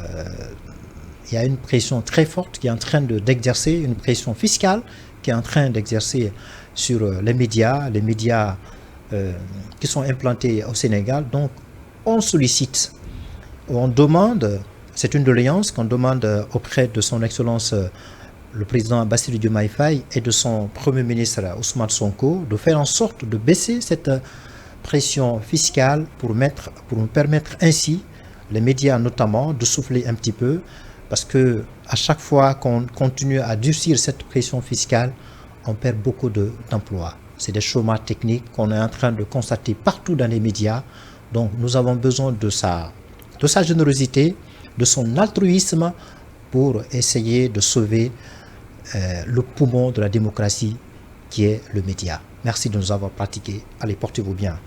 il y a une pression très forte qui est en train d'exercer, une pression fiscale qui est en train d'exercer sur les médias qui sont implantés au Sénégal. Donc, on sollicite, on demande C'est une doléance qu'on demande auprès de son Excellence le président Bassirou Diomaye Faye et de son Premier ministre Ousmane Sonko de faire en sorte de baisser cette pression fiscale pour nous permettre ainsi, les médias notamment, de souffler un petit peu, parce que à chaque fois qu'on continue à durcir cette pression fiscale, on perd beaucoup d'emplois. C'est des chômages techniques qu'on est en train de constater partout dans les médias. Donc nous avons besoin de sa générosité, de son altruisme pour essayer de sauver le poumon de la démocratie qui est le média. Merci de nous avoir pratiqué. Allez, portez-vous bien.